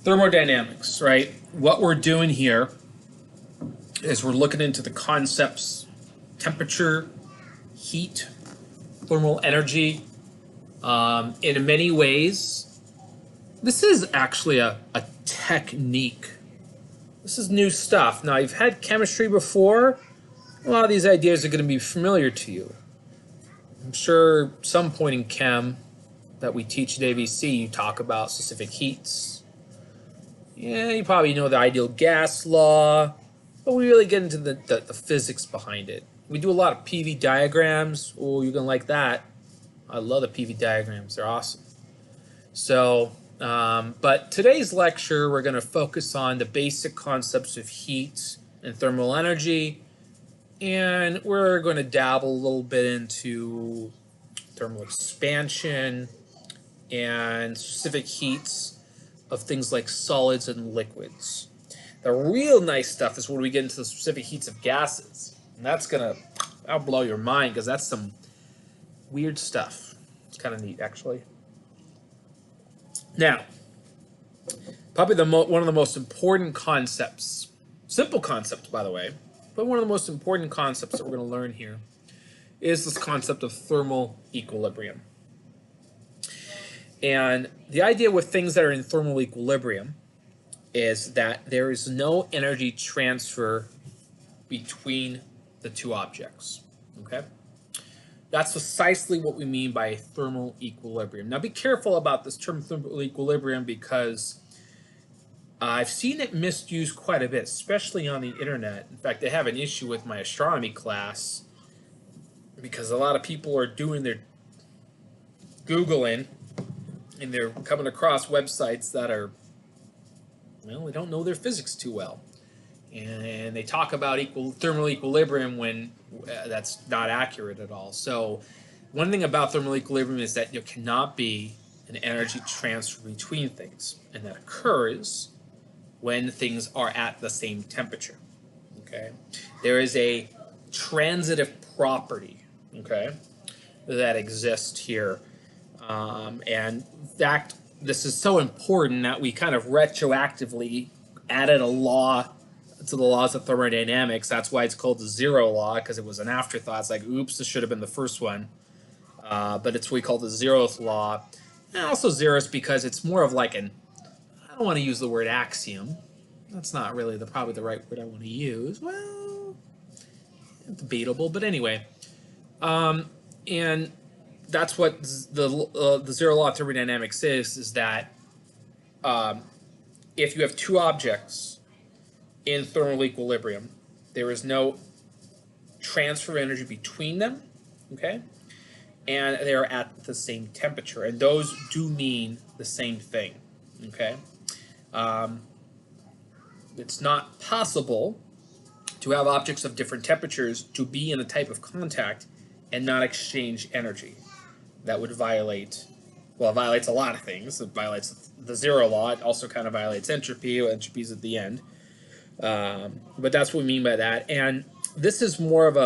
Thermodynamics, right? What we're doing here is we're looking into the concepts temperature, heat, thermal energy. In many ways, this is actually a technique. This is new stuff. Now, you've had chemistry before. A lot of these ideas are going to be familiar to you. I'm sure some point in chem that we teach at AVC, you talk about specific heats. Yeah, you probably know the ideal gas law, but we really get into the physics behind it. We do a lot of PV diagrams. Oh, you're going to like that. I love the PV diagrams. They're awesome. So, but today's lecture, we're going to focus on the basic concepts of heat and thermal energy, and we're going to dabble a little bit into thermal expansion and specific heats of things like solids and liquids. The real nice stuff is when we get into the specific heats of gases, and that'll blow your mind because that's some weird stuff. It's kind of neat, actually. Now, probably one of the most important concepts, simple concept, by the way, but one of the most important concepts that we're going to learn here is this concept of thermal equilibrium. And the idea with things that are in thermal equilibrium is that there is no energy transfer between the two objects. Okay? That's precisely what we mean by thermal equilibrium. Now, be careful about this term thermal equilibrium because I've seen it misused quite a bit, especially on the internet. In fact, I have an issue with my astronomy class because a lot of people are doing their Googling and they're coming across websites that are, well, they don't know their physics too well. And they talk about thermal equilibrium when that's not accurate at all. So one thing about thermal equilibrium is that there cannot be an energy transfer between things. And that occurs when things are at the same temperature. Okay? There is a transitive property, okay, that exists here. And in fact, this is so important that we kind of retroactively added a law to the laws of thermodynamics. That's why it's called the zero law, because it was an afterthought. It's like, oops, this should have been the first one. But it's what we call the zeroth law. And also zeroth because it's more of like I don't want to use the word axiom. That's not really probably the right word I want to use. Well, debatable, but anyway. And that's what the zero law of thermodynamics is that if you have two objects in thermal equilibrium, there is no transfer of energy between them, okay? And they are at the same temperature, and those do mean the same thing, okay? It's not possible to have objects of different temperatures to be in a type of contact and not exchange energy. That would violate, well, it violates a lot of things. It violates the zero law. It also kind of violates entropy. Entropy's at the end. But that's what we mean by that. And this is more of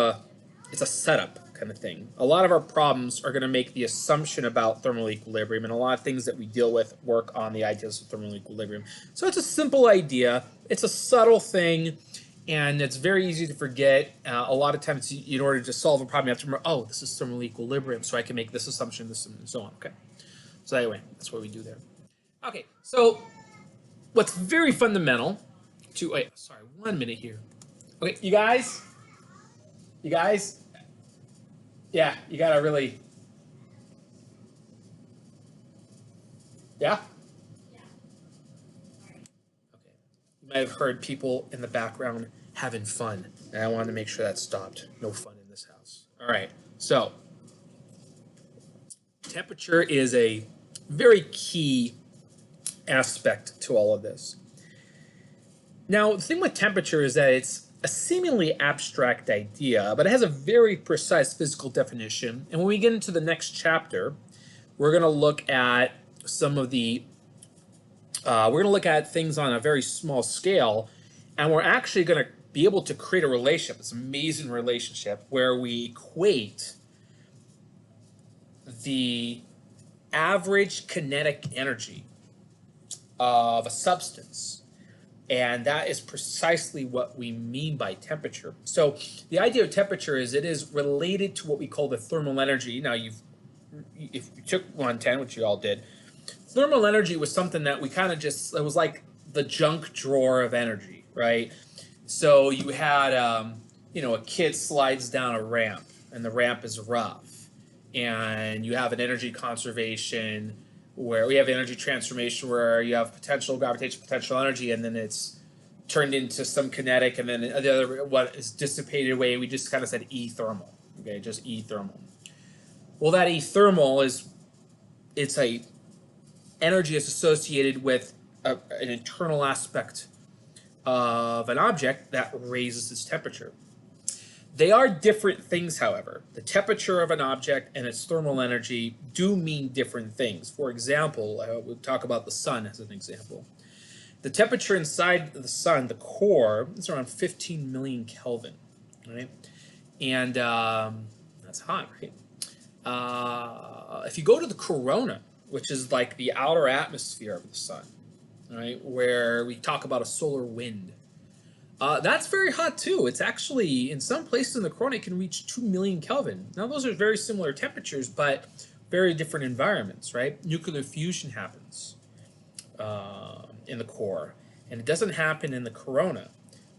it's a setup kind of thing. A lot of our problems are going to make the assumption about thermal equilibrium, and a lot of things that we deal with work on the ideas of thermal equilibrium. So it's a simple idea. It's a subtle thing, and it's very easy to forget. A lot of times, in order to solve a problem, you have to remember, oh, this is thermal equilibrium, so I can make this assumption, this, and so on. Okay. So anyway, that's what we do there. Okay, so what's very fundamental to, wait, sorry, 1 minute here. Okay, you guys, yeah, you gotta really, yeah? Okay, you might have heard people in the background having fun, and I wanted to make sure that stopped. No fun in this house. All right, so temperature is a very key aspect to all of this. Now, the thing with temperature is that it's a seemingly abstract idea, but it has a very precise physical definition. And when we get into the next chapter, we're going to look at some of we're going to look at things on a very small scale, and we're actually going to be able to create a relationship, this amazing relationship, where we equate the average kinetic energy of a substance. And that is precisely what we mean by temperature. So the idea of temperature is it is related to what we call the thermal energy. Now, if you took 110, which you all did, thermal energy was something that we kind of just, it was like the junk drawer of energy, right? So you had, a kid slides down a ramp, and the ramp is rough. And you have an energy conservation where we have energy transformation where you have potential gravitational potential energy, and then it's turned into some kinetic, and then the other what is dissipated away. We just kind of said E thermal, okay, just E thermal. Well, that E thermal it's a energy is associated with an internal aspect of an object that raises its temperature. They are different things, however. The temperature of an object and its thermal energy do mean different things. For example, we'll talk about the sun as an example. The temperature inside the sun, the core, is around 15 million Kelvin, right? And that's hot, right? If you go to the corona, which is like the outer atmosphere of the sun, right, where we talk about a solar wind, that's very hot too. It's actually, in some places in the corona, it can reach 2 million Kelvin. Now, those are very similar temperatures, but very different environments, right? Nuclear fusion happens in the core, and it doesn't happen in the corona.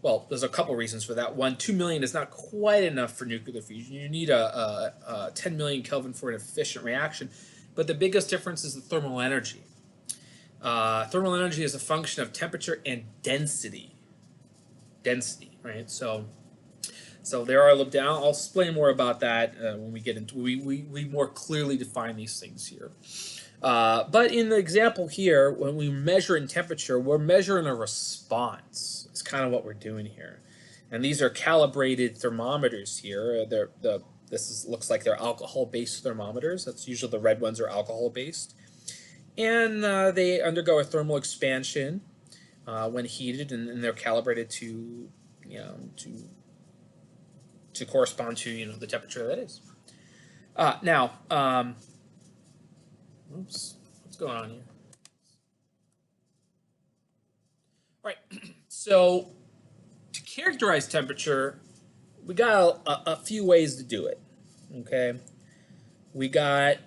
Well, there's a couple reasons for that. One, 2 million is not quite enough for nuclear fusion. You need a 10 million Kelvin for an efficient reaction. But the biggest difference is the thermal energy. Thermal energy is a function of temperature and density. Right? So there are down. I'll explain more about that when we get into we more clearly define these things here. But in the example here, when we measure in temperature, we're measuring a response. It's kind of what we're doing here, and these are calibrated thermometers here. Looks like they're alcohol-based thermometers. That's usually the red ones are alcohol-based, and they undergo a thermal expansion when heated, and they're calibrated to correspond to the temperature that is. Now, oops, what's going on here? All right, so to characterize temperature, we got a few ways to do it. Okay, we got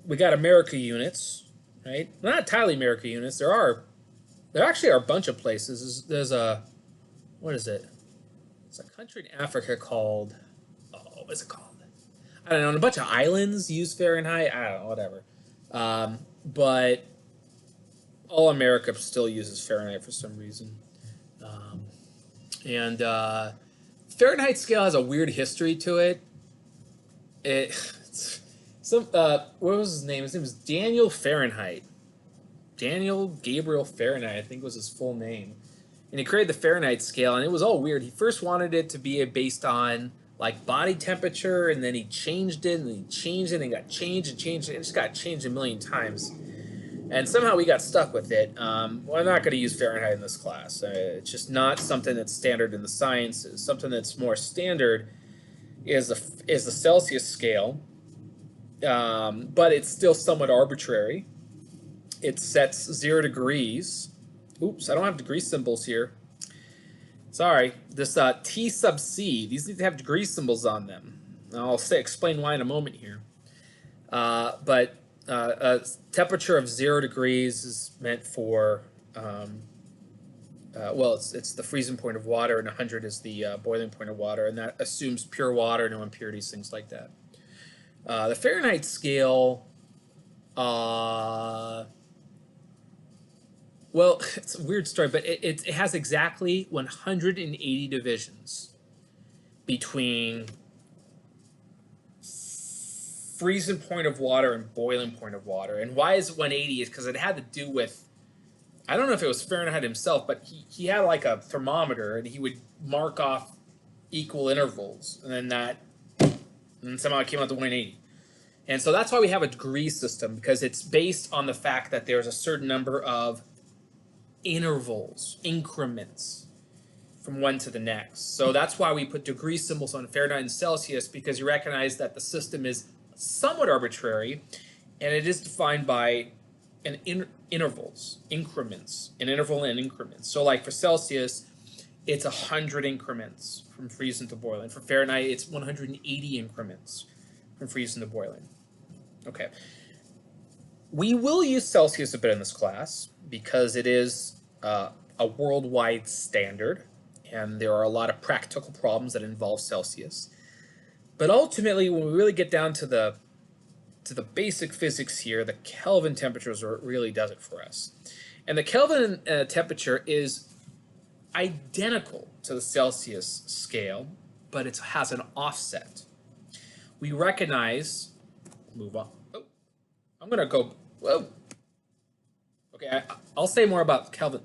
America units, right? Not entirely America units. There actually are a bunch of places. There's a, what is it? It's a country in Africa called, what's it called? I don't know. And a bunch of islands use Fahrenheit. I don't know, whatever. But all America still uses Fahrenheit for some reason. And Fahrenheit scale has a weird history to it. What was his name? His name was Daniel Fahrenheit. Daniel Gabriel Fahrenheit, I think was his full name. And he created the Fahrenheit scale, and it was all weird. He first wanted it to be based on like body temperature, and then he changed it, and he changed it, and it got changed and changed. It just got changed a million times. And somehow we got stuck with it. We're not going to use Fahrenheit in this class. It's just not something that's standard in the sciences. Something that's more standard is the Celsius scale, but it's still somewhat arbitrary. It sets 0 degrees. Oops, I don't have degree symbols here. Sorry. This T sub C, these need to have degree symbols on them. I'll explain why in a moment here. But a temperature of 0 degrees is meant for, it's the freezing point of water, and 100 is the boiling point of water, and that assumes pure water, no impurities, things like that. The Fahrenheit scale, well, it's a weird story, but it has exactly 180 divisions between freezing point of water and boiling point of water. And why is it 180? Is because it had to do with, I don't know if it was Fahrenheit himself, but he had like a thermometer, and he would mark off equal intervals, and then somehow it came out to 180. And so that's why we have a degree system, because it's based on the fact that there's a certain number of intervals, increments from one to the next. So that's why we put degree symbols on Fahrenheit and Celsius, because you recognize that the system is somewhat arbitrary, and it is defined by and intervals, increments, an interval and increments. So like for Celsius, it's 100 increments from freezing to boiling. For Fahrenheit, it's 180 increments from freezing to boiling. Okay. We will use Celsius a bit in this class because it is a worldwide standard, and there are a lot of practical problems that involve Celsius. But ultimately, when we really get down to the basic physics here, the Kelvin temperature is what really does it for us. And the Kelvin temperature is identical to the Celsius scale, but it has an offset. We recognize, move on. Oh, I'm going to go, whoa. Okay, I'll say more about Kelvin.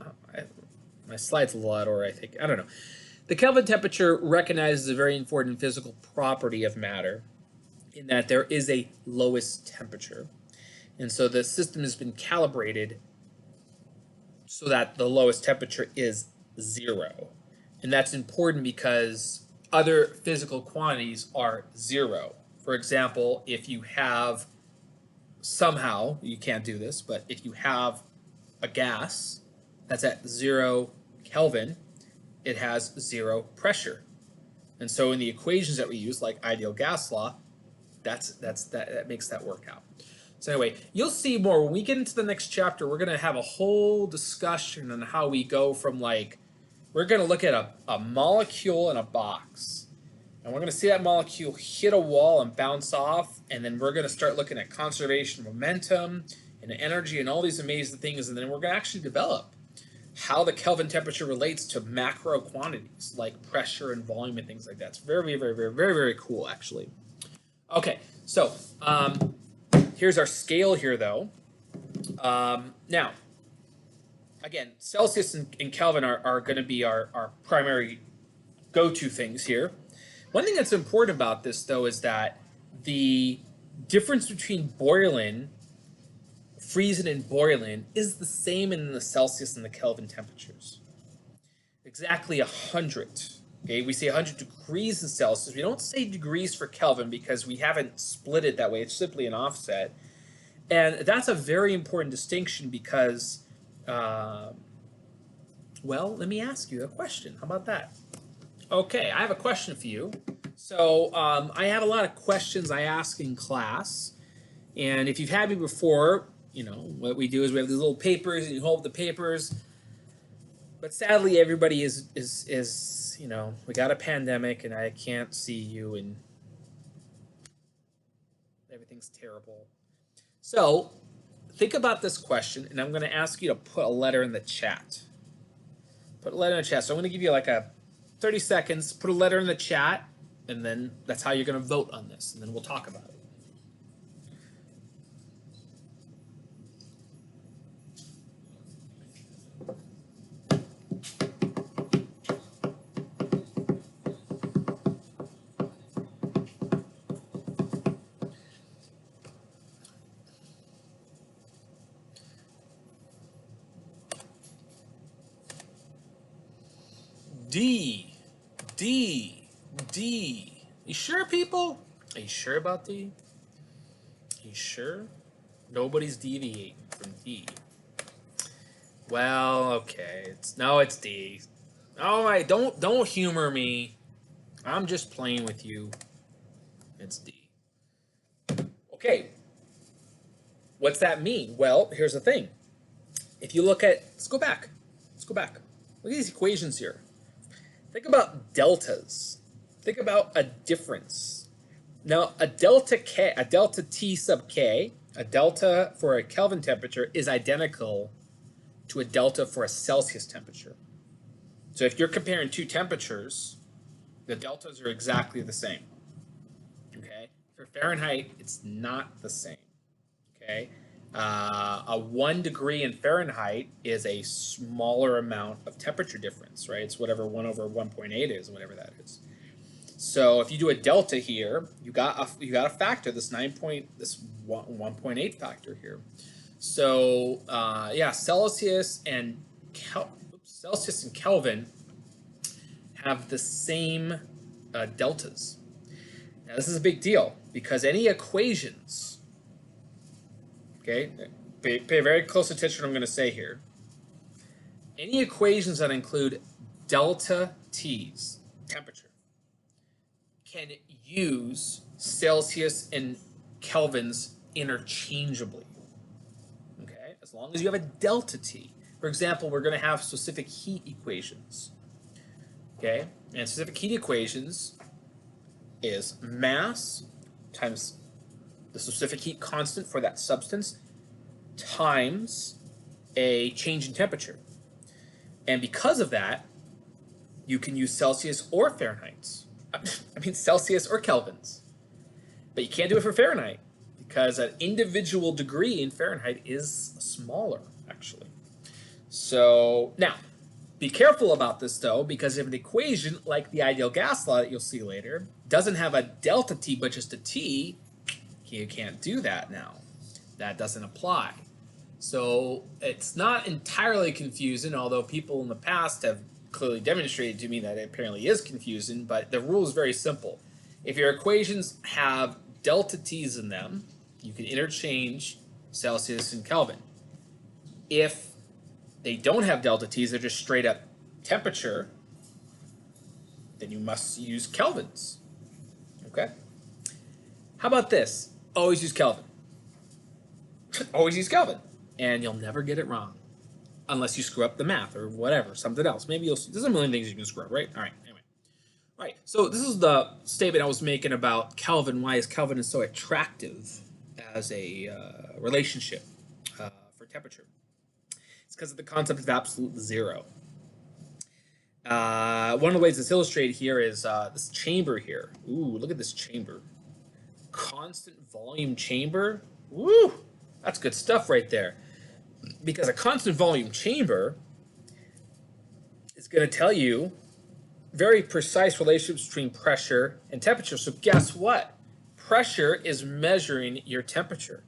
My slide's a little out of order, I think. I don't know. The Kelvin temperature recognizes a very important physical property of matter in that there is a lowest temperature. And so the system has been calibrated so that the lowest temperature is 0. And that's important because other physical quantities are 0. For example, if you have somehow, you can't do this, but if you have a gas that's at 0 Kelvin, it has 0 pressure. And so in the equations that we use, like ideal gas law, that makes that work out. So anyway, you'll see more when we get into the next chapter. We're going to have a whole discussion on how we go from we're going to look at a molecule in a box. And we're going to see that molecule hit a wall and bounce off. And then we're going to start looking at conservation of momentum and energy and all these amazing things. And then we're going to actually develop how the Kelvin temperature relates to macro quantities like pressure and volume and things like that. It's very, very, very, very, very cool, actually. Okay, so here's our scale here, though. Now, again, Celsius and Kelvin are going to be our primary go-to things here. One thing that's important about this, though, is that the difference between freezing and boiling is the same in the Celsius and the Kelvin temperatures. Exactly 100. Okay, we say 100 degrees in Celsius. We don't say degrees for Kelvin because we haven't split it that way. It's simply an offset. And that's a very important distinction because, well, let me ask you a question. How about that? Okay, I have a question for you. So I have a lot of questions I ask in class. And if you've had me before, what we do is we have these little papers and you hold the papers. But sadly, everybody is we got a pandemic and I can't see you and everything's terrible. So think about this question, and I'm going to ask you to put a letter in the chat. Put a letter in the chat. So I'm going to give you like 30 seconds, put a letter in the chat, and then that's how you're going to vote on this, and then we'll talk about it. D. You sure, people? Are you sure about D? Are you sure? Nobody's deviating from D. Well, okay. It's D. All right, don't humor me. I'm just playing with you. It's D. Okay. What's that mean? Well, here's the thing. If you look at, let's go back. Look at these equations here. Think about deltas. Think about a difference. Now, a delta T sub K, a delta for a Kelvin temperature is identical to a delta for a Celsius temperature. So if you're comparing two temperatures, the deltas are exactly the same. Okay? For Fahrenheit, it's not the same. Okay? A 1 degree in Fahrenheit is a smaller amount of temperature difference, right? It's whatever 1 over 1.8 is, whatever that is. So if you do a delta here, you got a factor, this 1.8 factor here. So yeah, Celsius and Kelvin have the same deltas. Now this is a big deal because any equations, okay, pay very close attention to what I'm going to say here. Any equations that include delta T's, temperature, can use Celsius and Kelvins interchangeably. Okay, as long as you have a delta T. For example, we're going to have specific heat equations. Okay, and specific heat equations is mass times the specific heat constant for that substance times a change in temperature. And because of that, you can use Celsius or Fahrenheit. I mean Celsius or Kelvins. But you can't do it for Fahrenheit because an individual degree in Fahrenheit is smaller, actually. So now, be careful about this though, because if an equation like the ideal gas law that you'll see later doesn't have a delta T but just a T, you can't do that now. That doesn't apply. So it's not entirely confusing, although people in the past have clearly demonstrated to me that it apparently is confusing, but the rule is very simple. If your equations have delta T's in them, you can interchange Celsius and Kelvin. If they don't have delta T's, they're just straight up temperature, then you must use Kelvins. Okay? How about this? Always use Kelvin. Always use Kelvin. And you'll never get it wrong. Unless you screw up the math or whatever, something else. Maybe there's a million things you can screw up, right? All right, anyway. All right, so this is the statement I was making about Kelvin. Why is Kelvin so attractive as a relationship for temperature? It's because of the concept of absolute zero. One of the ways it's illustrated here is this chamber here. Ooh, look at this chamber. Constant volume chamber. Woo! That's good stuff right there. Because a constant volume chamber is going to tell you very precise relationships between pressure and temperature. So guess what? Pressure is measuring your temperature.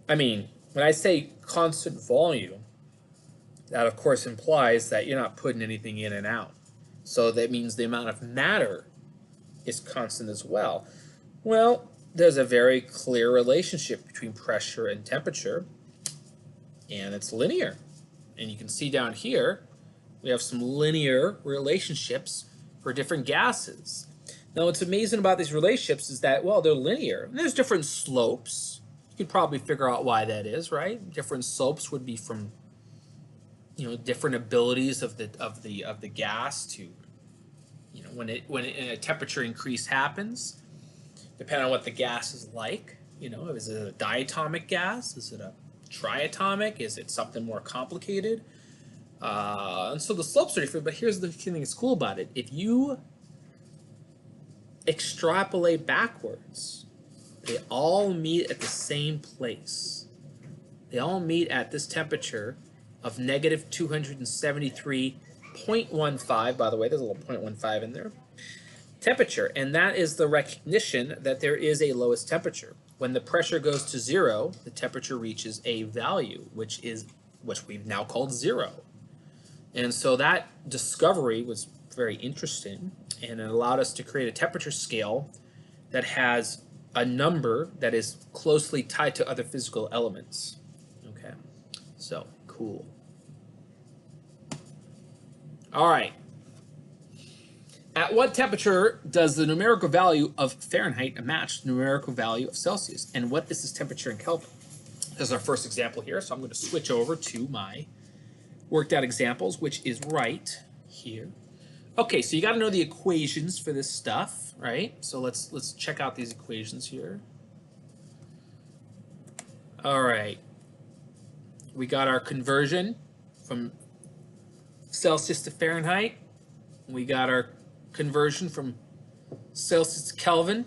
I mean, when I say constant volume, that of course implies that you're not putting anything in and out. So that means the amount of matter is constant as well. Well, there's a very clear relationship between pressure and temperature, and it's linear. And you can see down here, we have some linear relationships for different gases. Now, what's amazing about these relationships is that, well, they're linear. And there's different slopes. You could probably figure out why that is, right? Different slopes would be from, different abilities of the gas to, when a temperature increase happens, depending on what the gas is like. Is it a diatomic gas? Is it a triatomic? Is it something more complicated? And so the slopes are different, but here's the thing that's cool about it. If you extrapolate backwards, they all meet at the same place. They all meet at this temperature of negative 273.15. By the way, there's a little 0.15 in there. Temperature, and that is the recognition that there is a lowest temperature. When the pressure goes to zero, the temperature reaches a value, which we've now called zero. And so that discovery was very interesting, and it allowed us to create a temperature scale that has a number that is closely tied to other physical elements. Okay, so cool. All right. At what temperature does the numerical value of Fahrenheit match the numerical value of Celsius? And what is this temperature in Kelvin? This is our first example here, so I'm going to switch over to my worked out examples, which is right here. Okay, so you got to know the equations for this stuff, right? So let's check out these equations here. All right. We got our conversion from Celsius to Fahrenheit. We got our conversion from Celsius to Kelvin,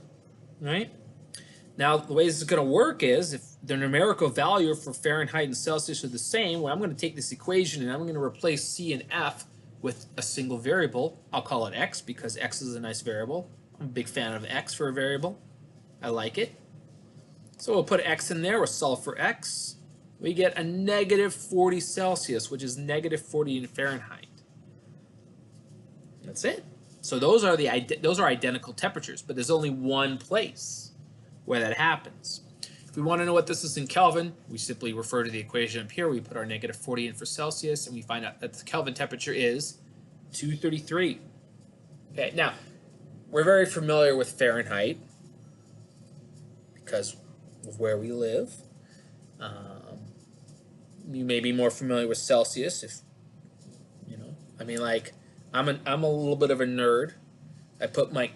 right? Now, the way this is going to work is if the numerical value for Fahrenheit and Celsius are the same, well, I'm going to take this equation and I'm going to replace C and F with a single variable. I'll call it X because X is a nice variable. I'm a big fan of X for a variable. I like it. So we'll put X in there. We'll solve for X. We get a negative 40 Celsius, which is negative 40 in Fahrenheit. That's it. So those are identical temperatures, but there's only one place where that happens. If we want to know what this is in Kelvin, we simply refer to the equation up here. We put our negative 40 in for Celsius, and we find out that the Kelvin temperature is 233. Okay, now, we're very familiar with Fahrenheit because of where we live. You may be more familiar with Celsius if, you know, I mean, like, I'm a little bit of a nerd. I put my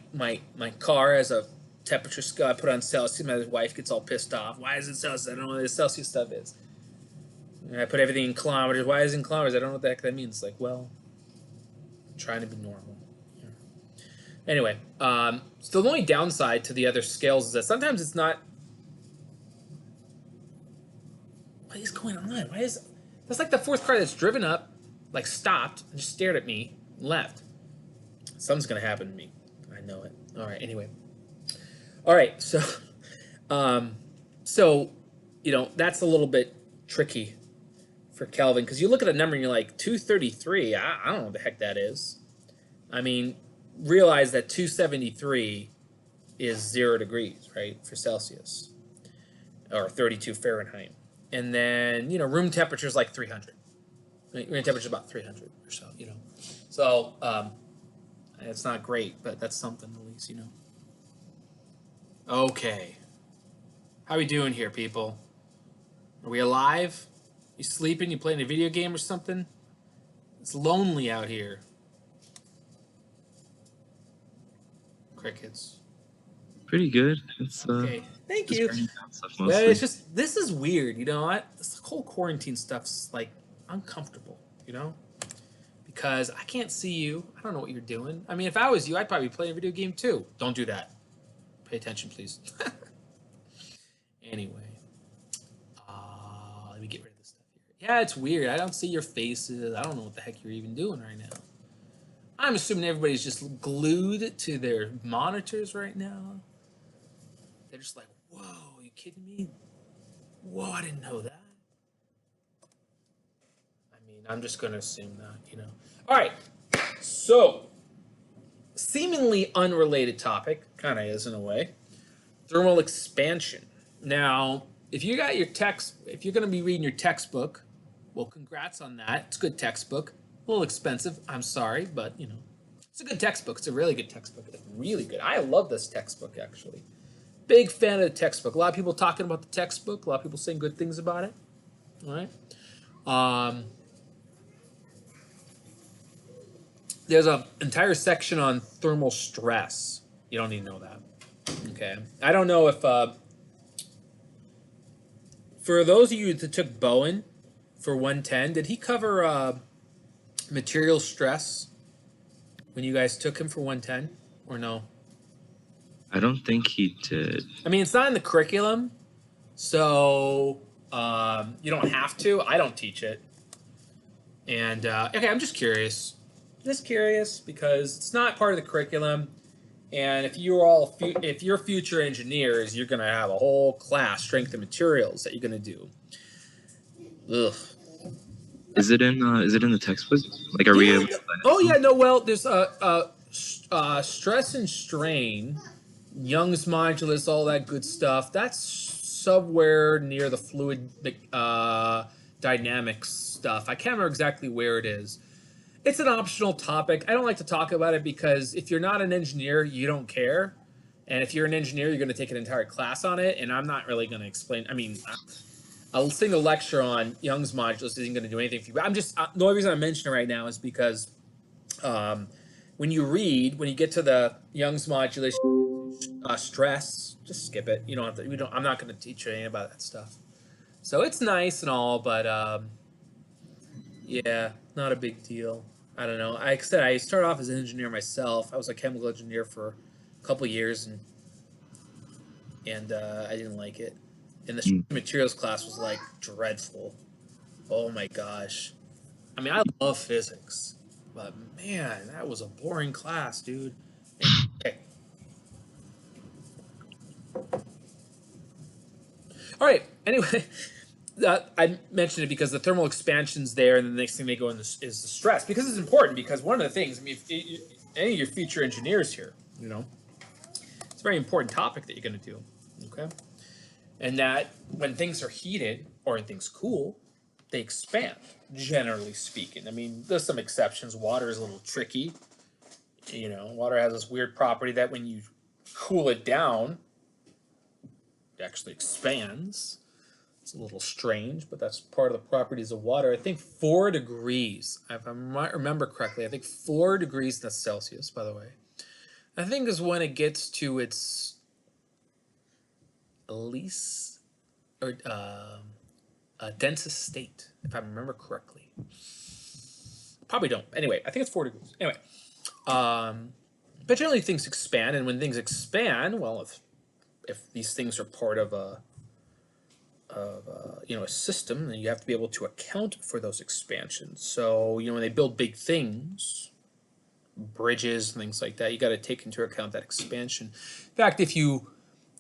car as a temperature scale. I put on Celsius. My wife gets all pissed off. Why is it Celsius? I don't know what the Celsius stuff is. And I put everything in kilometers. Why is it in kilometers? I don't know what the heck that means. It's like, well, I'm trying to be normal. Yeah. Anyway, so the only downside to the other scales is that sometimes it's not. What is going on? Why is that's like the fourth car that's driven up, like stopped, and just stared at me and left. Something's gonna happen to me. I know it. All right. Anyway. All right. So, you know, that's a little bit tricky for Kelvin because you look at a number and you're like 233. I don't know what the heck that is. I mean, realize that 273 is 0 degrees, right, for Celsius, or 32 Fahrenheit. And then, you know, room temperature is like 300. Room temperature is about 300 or so, you know. So, it's not great, but that's something at least, you know. Okay. How we doing here, people? Are we alive? You sleeping? You playing a video game or something? It's lonely out here. Crickets. Pretty good. It's okay. Thank you. Well, it's just this is weird, you know what? This whole quarantine stuff's like uncomfortable, you know? Because I can't see you. I don't know what you're doing. I mean, if I was you, I'd probably play a video game too. Don't do that. Pay attention, please. Anyway, let me get rid of this stuff here. Yeah, it's weird. I don't see your faces. I don't know what the heck you're even doing right now. I'm assuming everybody's just glued to their monitors right now. They're just like, whoa, are you kidding me? Whoa, I didn't know that. I mean, I'm just going to assume that, you know. All right, so seemingly unrelated topic, kind of is in a way, thermal expansion. Now, if you got your text, if you're going to be reading your textbook, well, congrats on that. It's a good textbook. A little expensive, I'm sorry, but, you know, it's a good textbook. It's a really good textbook. It's really good. I love this textbook, actually. Big fan of the textbook. A lot of people talking about the textbook. A lot of people saying good things about it. All right. There's an entire section on thermal stress. You don't need to know that. Okay. I don't know if, for those of you that took Bowen for 110, did he cover material stress when you guys took him for 110 or no? I don't think he did. I mean, it's not in the curriculum, so you don't have to. I don't teach it. And, okay, I'm just curious. Just curious because it's not part of the curriculum. And if you're future engineers, you're going to have a whole class, strength and materials, that you're going to do. Ugh. Is it in the textbook? Like, are we able to? Oh yeah, no. Well, there's stress and strain, Young's modulus, all that good stuff. That's somewhere near the fluid dynamics stuff. I can't remember exactly where it is. It's an optional topic. I don't like to talk about it because if you're not an engineer, you don't care. And if you're an engineer, you're going to take an entire class on it. And I'm not really going to explain. I mean, a single lecture on Young's modulus isn't going to do anything for you. But I'm just, the only reason I'm mentioning it right now is because when you get to the Young's modulus stress, just skip it. You don't have to, I'm not going to teach you anything about that stuff. So it's nice and all, but yeah, not a big deal. I don't know. Like I said, I started off as an engineer myself. I was a chemical engineer for a couple of years, and I didn't like it. And the materials class was like dreadful. Oh my gosh. I mean, I love physics, but man, that was a boring class, dude. Okay. All right. Anyway. I mentioned it because the thermal expansion's there, and the next thing they go in is the stress, because it's important. Because one of the things, I mean, if any of your future engineers here, you know, it's a very important topic that you're going to do. Okay, And that when things are heated or things cool, they expand, generally speaking. I mean, there's some exceptions. Water is a little tricky. You know, water has this weird property that when you cool it down, it actually expands. It's a little strange, but that's part of the properties of water. I think 4 degrees, if I might remember correctly, I think 4 degrees, that's Celsius, by the way, I think is when it gets to its least or densest state, if I remember correctly. Probably don't. Anyway, I think it's 4 degrees. Anyway, but generally things expand, and when things expand, well, if these things are part of a you know, a system, then you have to be able to account for those expansions. So, you know, when they build big things, bridges, things like that, you got to take into account that expansion. In fact, if you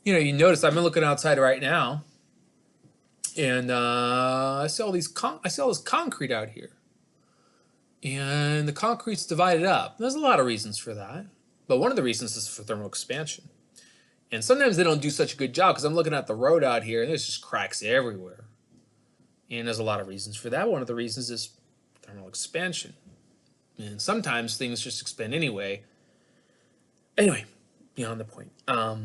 you notice, I'm looking outside right now, and I see all this concrete out here, and the concrete's divided up. There's a lot of reasons for that, but one of the reasons is for thermal expansion. And sometimes they don't do such a good job, because I'm looking at the road out here and there's just cracks everywhere. And there's a lot of reasons for that. One of the reasons is thermal expansion. And sometimes things just expand anyway. Anyway, beyond the point. Well,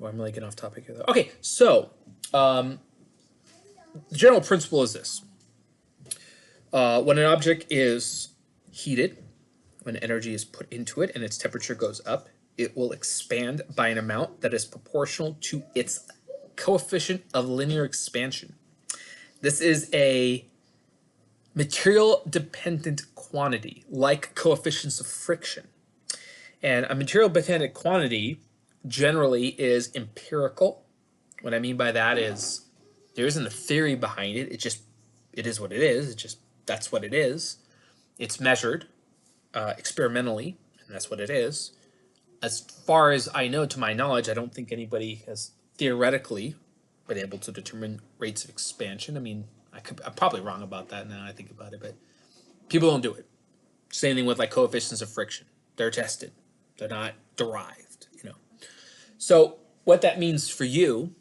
I'm really getting off topic here, though. Okay, so the general principle is this. When an object is heated, when energy is put into it and its temperature goes up, it will expand by an amount that is proportional to its coefficient of linear expansion. This is a material-dependent quantity, like coefficients of friction. And a material-dependent quantity generally is empirical. What I mean by that is there isn't a theory behind it. It is what it is. That's what it is. It's measured experimentally, and that's what it is. As far as I know, to my knowledge, I don't think anybody has theoretically been able to determine rates of expansion. I mean, I'm probably wrong about that now I think about it, but people don't do it. Same thing with like coefficients of friction. They're tested. They're not derived, you know. So what that means for you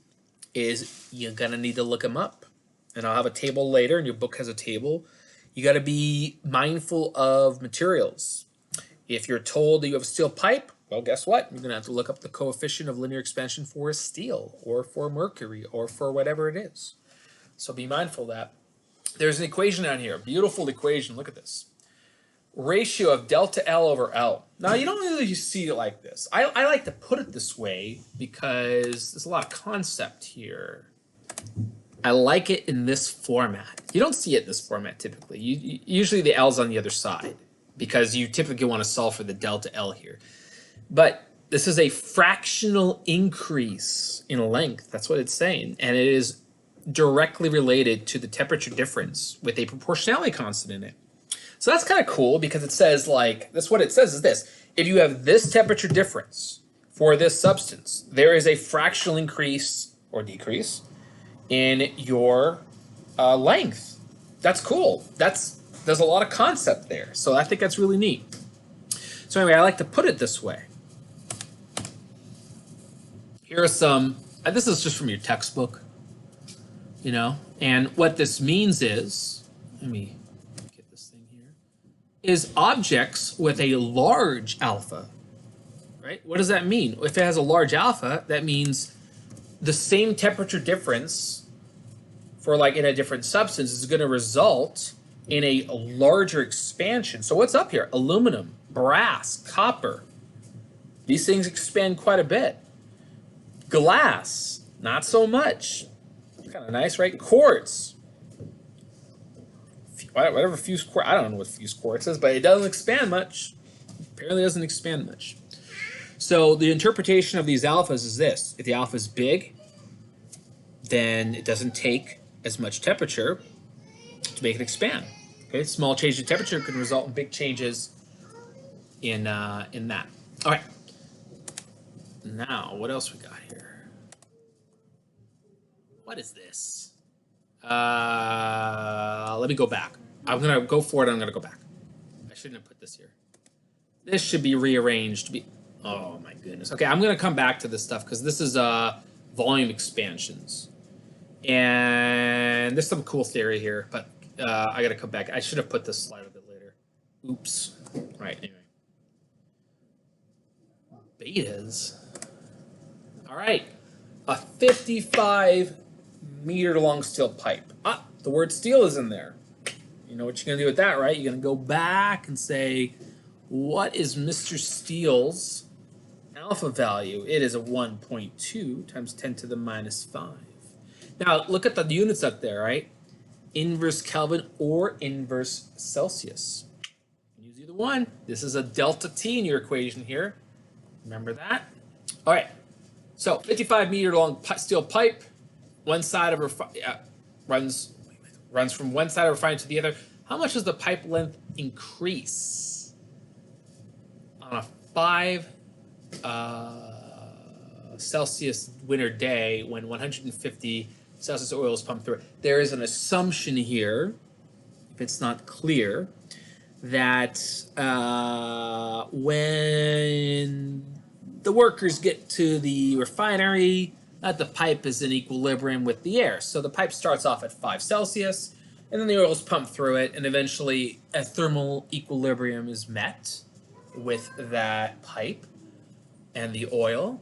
is you're going to need to look them up. And I'll have a table later, and your book has a table. You got to be mindful of materials. If you're told that you have a steel pipe, well, guess what? You're going to have to look up the coefficient of linear expansion for steel or for mercury or for whatever it is. So be mindful of that. There's an equation down here, a beautiful equation. Look at this. Ratio of delta L over L. Now, you don't really see it like this. I like to put it this way because there's a lot of concept here. I like it in this format. You don't see it in this format typically. Usually the L's on the other side because you typically want to solve for the delta L here. But this is a fractional increase in length. That's what it's saying. And it is directly related to the temperature difference with a proportionality constant in it. So that's kind of cool because it says like, that's what it says is this. If you have this temperature difference for this substance, there is a fractional increase or decrease in your length. That's cool. There's a lot of concept there. So I think that's really neat. So anyway, I like to put it this way. Here are some, this is just from your textbook, you know, and what this means is, let me get this thing here, is objects with a large alpha, right? What does that mean? If it has a large alpha, that means the same temperature difference for like in a different substance is going to result in a larger expansion. So what's up here? Aluminum, brass, copper. These things expand quite a bit. Glass, not so much. Kind of nice, right? Quartz. Whatever fused quartz, I don't know what fused quartz is, but it doesn't expand much. Apparently doesn't expand much. So the interpretation of these alphas is this. If the alpha is big, then it doesn't take as much temperature to make it expand. Okay, small change in temperature can result in big changes in that. All right. Now, what else we got here? What is this? Let me go back. I'm gonna go forward. I'm gonna go back. I shouldn't have put this here. This should be rearranged to be. Oh my goodness. Okay, I'm gonna come back to this stuff because this is volume expansions. And there's some cool theory here, but I got to come back. I should have put this slide a bit later. Oops. Right, anyway. Betas. All right. A 55-meter long steel pipe. Ah, the word steel is in there. You know what you're going to do with that, right? You're going to go back and say, what is Mr. Steele's alpha value? It is a 1.2 times 10 to the minus 5. Now, look at the units up there, right? Inverse Kelvin or inverse Celsius. Use either one. This is a delta T in your equation here. Remember that? All right. So 55-meter long steel pipe. One side of runs from one side of a refinery to the other. How much does the pipe length increase on a 5 Celsius winter day when 150 Celsius oil is pumped through it? There is an assumption here, if it's not clear, that when the workers get to the refinery, that the pipe is in equilibrium with the air. So the pipe starts off at 5 Celsius, and then the oil is pumped through it, and eventually a thermal equilibrium is met with that pipe and the oil.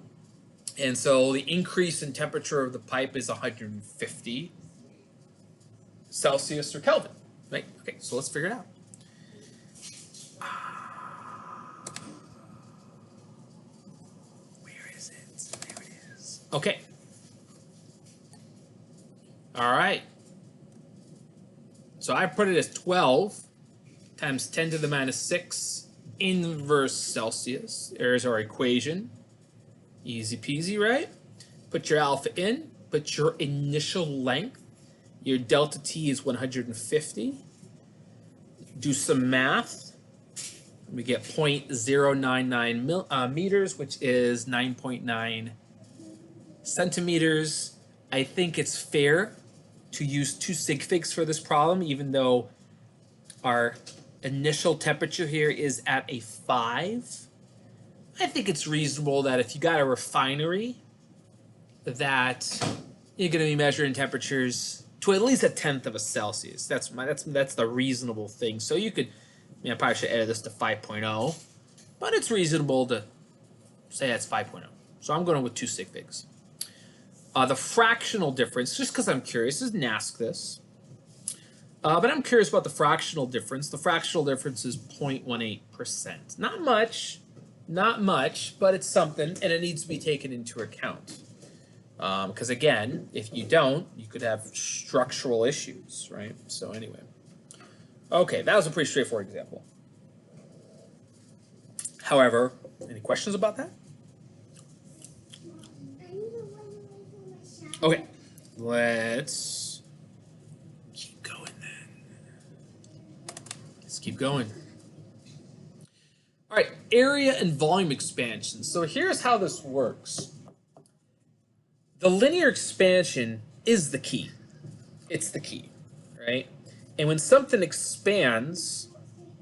And so the increase in temperature of the pipe is 150 Celsius or Kelvin. Right? Okay, so let's figure it out. Where is it? There it is. Okay. All right. So I put it as 12 times 10 to the minus 6 inverse Celsius. There's our equation. Easy peasy, right? Put your alpha in. Put your initial length. Your delta T is 150. Do some math. We get 0.099 meters, which is 9.9 centimeters. I think it's fair to use 2 sig figs for this problem, even though our initial temperature here is at a 5. I think it's reasonable that if you got a refinery, that you're going to be measuring temperatures to at least 1/10 of a Celsius. That's the reasonable thing. So you could, I probably should edit this to 5.0, but it's reasonable to say that's 5.0. So I'm going with 2 sig figs. The fractional difference, just because I'm curious, doesn't ask this, but I'm curious about the fractional difference. The fractional difference is 0.18%. Not much, but it's something, and it needs to be taken into account. Because again, if you don't, you could have structural issues, right? So anyway. Okay, that was a pretty straightforward example. However, any questions about that? Okay, let's keep going then. Let's keep going. All right, area and volume expansion. So here's how this works. The linear expansion is the key. It's the key, right? And when something expands,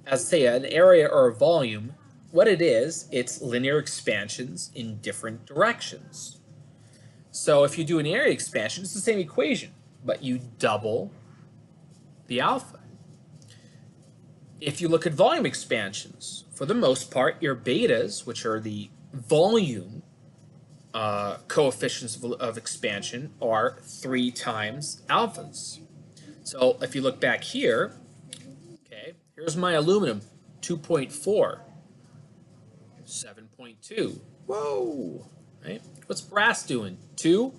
as say an area or a volume, what it is, it's linear expansions in different directions. So if you do an area expansion, it's the same equation, but you double the alpha. If you look at volume expansions, for the most part, your betas, which are the volume coefficients of expansion, are 3 times alphas. So if you look back here, okay, here's my aluminum, 2.4, 7.2. Whoa, right? What's brass doing? 2,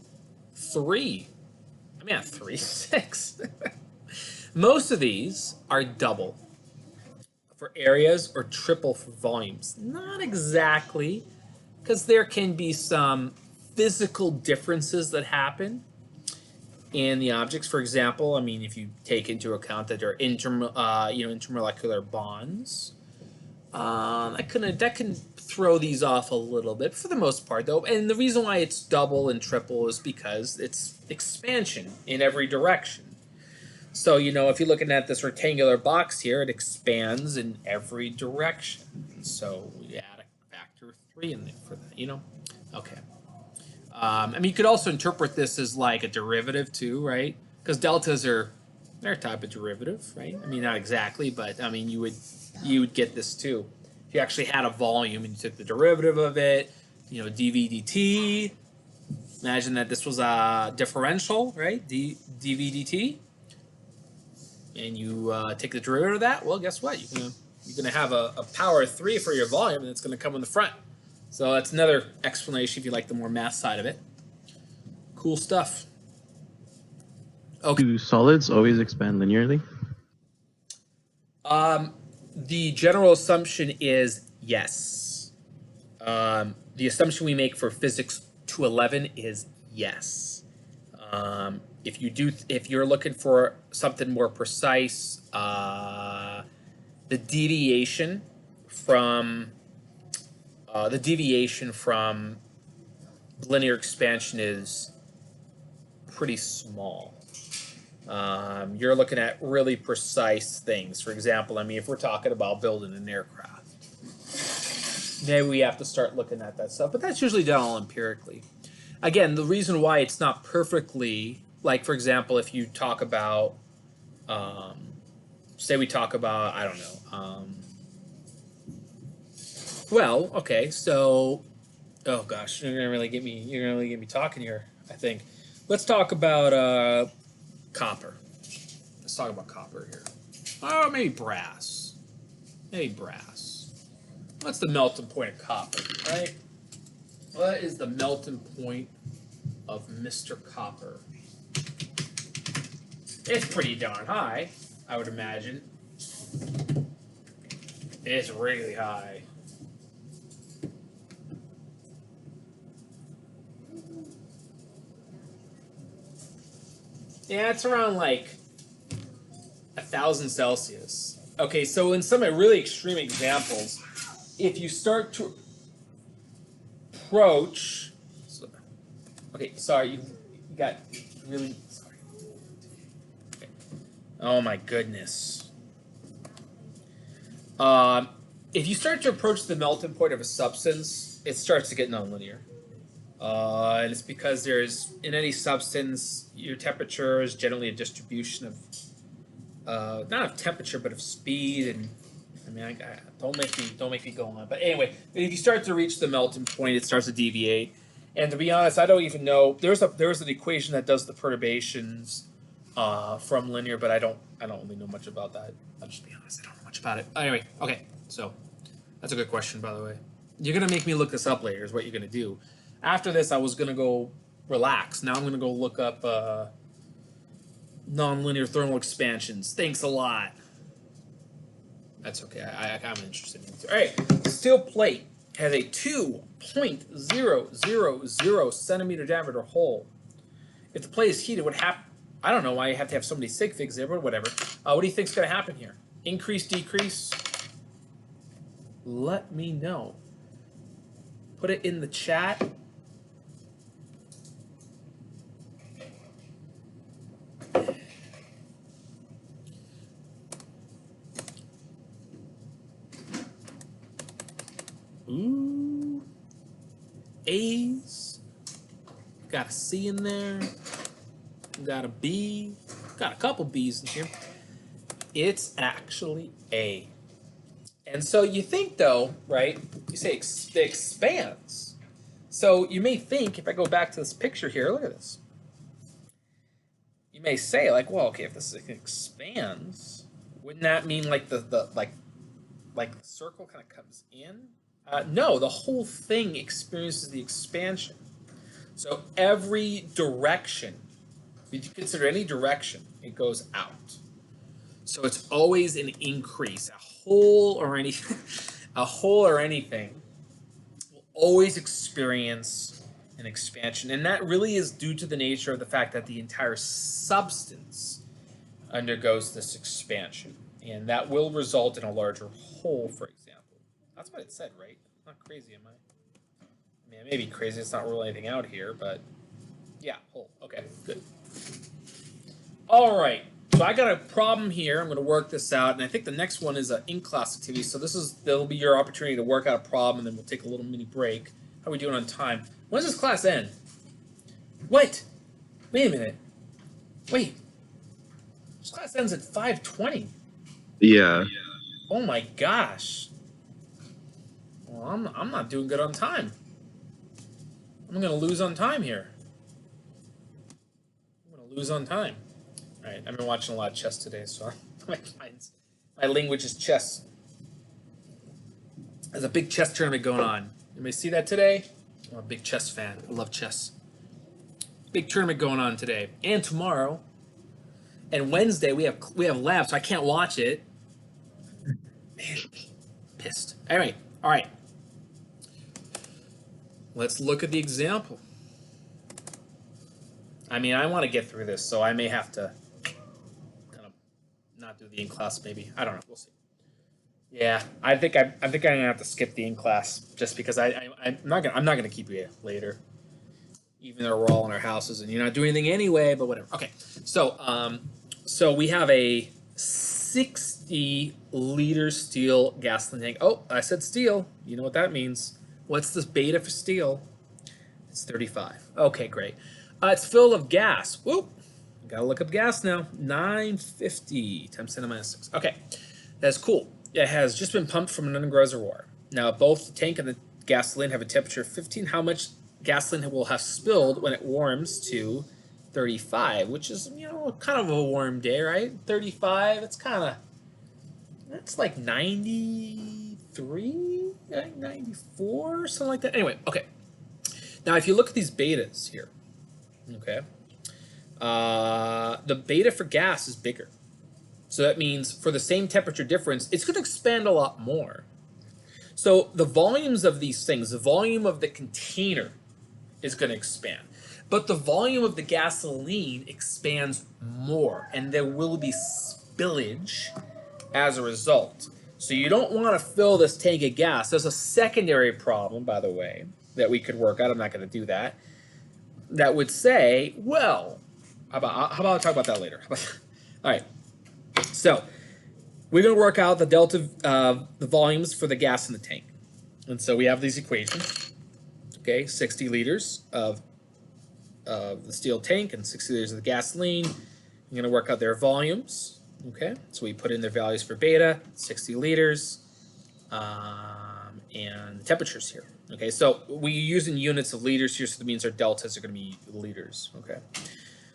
3. I mean, 3, 6. Most of these are double for areas or triple for volumes. Not exactly, because there can be some physical differences that happen in the objects. For example, I mean, if you take into account that there are intermolecular bonds, that can throw these off a little bit for the most part, though. And the reason why it's double and triple is because it's expansion in every direction. So, if you're looking at this rectangular box here, it expands in every direction. So we add a factor of 3 in there for that, Okay. I mean, you could also interpret this as like a derivative too, right? Because deltas they're a type of derivative, right? I mean, not exactly, but I mean, you would get this too. If you actually had a volume and you took the derivative of it, dv dt. Imagine that this was a differential, right? dv dt, and you take the derivative of that. Well, guess what? You're gonna have a power of 3 for your volume, and it's gonna come in the front. So that's another explanation if you like the more math side of it. Cool stuff. Okay. Do solids always expand linearly? The general assumption is yes. The assumption we make for physics 211 is yes. If you're looking for something more precise, the deviation from linear expansion is pretty small. You're looking at really precise things. For example, I mean, if we're talking about building an aircraft, maybe we have to start looking at that stuff, but that's usually done all empirically. Again, the reason why it's not perfectly, like, for example, if you talk about, say we talk about, I don't know, well, okay, so, oh gosh, you're gonna really get me talking here, I think. Let's talk about copper. Let's talk about copper here. Oh, maybe brass. What's the melting point of copper, right? What is the melting point of Mr. Copper? It's pretty darn high, I would imagine. It's really high. Yeah, it's around like 1,000 Celsius. Okay, so in some really extreme examples, if you start to approach, okay, sorry, you got really, sorry. Okay. Oh my goodness. If you start to approach the melting point of a substance, it starts to get nonlinear. And it's because in any substance, your temperature is generally a distribution of, not of temperature, but of speed. And I mean, don't make me go on. But anyway, if you start to reach the melting point, it starts to deviate. And to be honest, I don't even know. There's an equation that does the perturbations from linear, but I don't really know much about that. I'll just be honest, I don't know much about it. Anyway, okay, so that's a good question, by the way. You're gonna make me look this up later. Is what you're gonna do. After this, I was gonna go relax. Now I'm gonna go look up nonlinear thermal expansions. Thanks a lot. That's okay. I'm interested in it. All right, steel plate has a 2.000 centimeter diameter hole. If the plate is heated, what happen? I don't know why you have to have so many sig figs there, but whatever. What do you think's gonna happen here? Increase, decrease? Let me know. Put it in the chat. Ooh. A's. Got a C in there. Got a B. Got a couple B's in here. It's actually A. And so you think, though, right? You say it expands. So you may think, if I go back to this picture here, look at this. You may say, like, well, okay, if this expands, wouldn't that mean like the circle kind of comes in? No, the whole thing experiences the expansion. So every direction, if you consider any direction, it goes out. So it's always an increase. A hole or anything will always experience an expansion. And that really is due to the nature of the fact that the entire substance undergoes this expansion. And that will result in a larger hole, for example. That's what it said, right? I'm not crazy, am I? I mean, I may be crazy. It's not ruling anything out here, but yeah, hole. Okay, good. All right. So I got a problem here. I'm going to work this out, and I think the next one is an in-class activity. So that'll be your opportunity to work out a problem, and then we'll take a little mini break. How are we doing on time? When does this class end? What? Wait a minute. Wait. This class ends at 5:20. Yeah. Oh my gosh. Well, I'm not doing good on time. I'm gonna lose on time here. I'm gonna lose on time. All right, I've been watching a lot of chess today, so my language is chess. There's a big chess tournament going on. Anybody see that today? I'm a big chess fan. I love chess. Big tournament going on today and tomorrow. And Wednesday we have labs, so I can't watch it. Man, pissed. Anyway, all right. Let's look at the example. I mean, I want to get through this, so I may have to kind of not do the in-class. Maybe I don't know. We'll see. Yeah, I think I'm gonna have to skip the in-class just because I'm not gonna keep you later, even though we're all in our houses and you're not doing anything anyway. But whatever. Okay, so we have a 60-liter steel gasoline tank. Oh, I said steel. You know what that means. What's this beta for steel? It's 35. Okay, great. It's filled of gas. Whoop. Gotta look up gas now. 950 times 10 to minus 6. Okay, that's cool. It has just been pumped from an underground reservoir. Now, both the tank and the gasoline have a temperature of 15. How much gasoline will have spilled when it warms to 35, which is, kind of a warm day, right? 35, it's like 93, 94, something like that. Anyway, okay. Now, if you look at these betas here, okay, the beta for gas is bigger. So that means for the same temperature difference, it's going to expand a lot more. So the volumes of these things, the volume of the container is going to expand. But the volume of the gasoline expands more, and there will be spillage as a result. So you don't want to fill this tank of gas. There's a secondary problem, by the way, that we could work out. I'm not going to do that. That would say, well, how about I talk about that later? All right. So we're going to work out the delta, the volumes for the gas in the tank. And so we have these equations. Okay, 60 liters of the steel tank and 60 liters of the gasoline. I'm going to work out their volumes. Okay, so we put in their values for beta, 60 liters, and the temperatures here. Okay, so we use in units of liters here, so that means our deltas are going to be liters. Okay.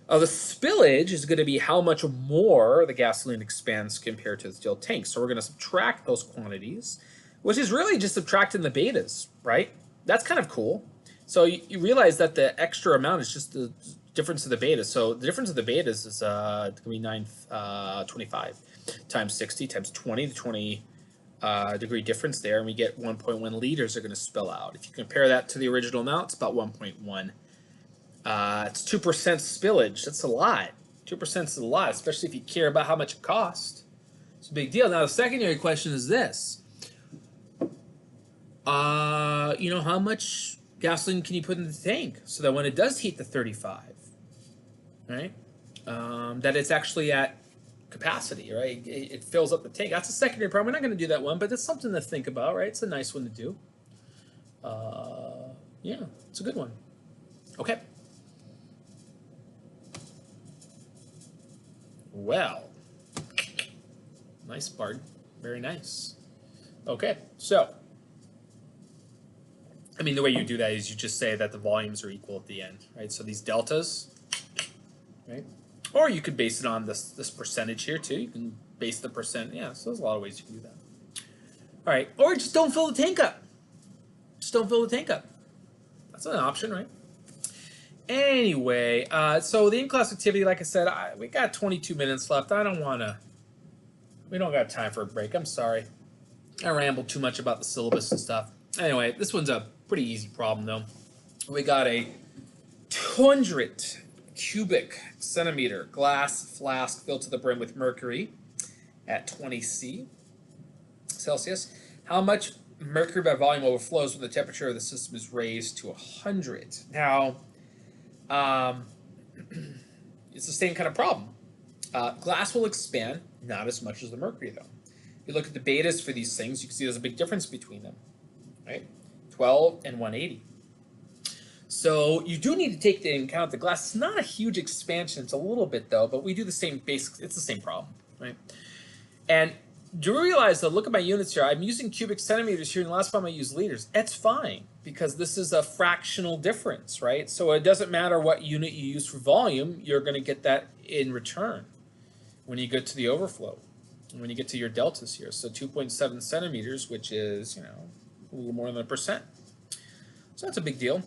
The spillage is going to be how much more the gasoline expands compared to the steel tank. So we're going to subtract those quantities, which is really just subtracting the betas, right? That's kind of cool. So you realize that the extra amount is just the difference of the betas. So the difference of the betas is going to be 925 times 60 times 20, the 20 degree difference there, and we get 1.1 liters are going to spill out. If you compare that to the original amount, it's about 1.1. It's 2% spillage. That's a lot. 2% is a lot, especially if you care about how much it costs. It's a big deal. Now, the secondary question is this. How much gasoline can you put in the tank so that when it does heat the 35, right, that it's actually at capacity, right? It fills up the tank. That's a secondary problem. We're not going to do that one, but it's something to think about, right? It's a nice one to do. Yeah, it's a good one. Okay. Well, nice, Bart. Very nice. Okay, so, the way you do that is you just say that the volumes are equal at the end, right? So these deltas, right? Or you could base it on this percentage here too. You can base the percent. Yeah, so there's a lot of ways you can do that. All right, or just don't fill the tank up. Just don't fill the tank up. That's an option, right? Anyway, so the in-class activity, like I said, we got 22 minutes left. We don't got time for a break. I'm sorry. I rambled too much about the syllabus and stuff. Anyway, this one's a pretty easy problem, though. We got a 200 cubic centimeter glass flask filled to the brim with mercury at 20 Celsius. How much mercury by volume overflows when the temperature of the system is raised to 100? Now, it's the same kind of problem. Glass will expand, not as much as the mercury, though. If you look at the betas for these things, you can see there's a big difference between them, right? 12 and 180. So you do need to take into account the glass. It's not a huge expansion. It's a little bit though, but we do the same basic. It's the same problem, right? And do you realize though? Look at my units here. I'm using cubic centimeters here, and the last time I used liters. That's fine because this is a fractional difference, right? So it doesn't matter what unit you use for volume. You're going to get that in return when you get to the overflow, when you get to your deltas here. So 2.7 centimeters, which is a little more than 1%. So that's a big deal.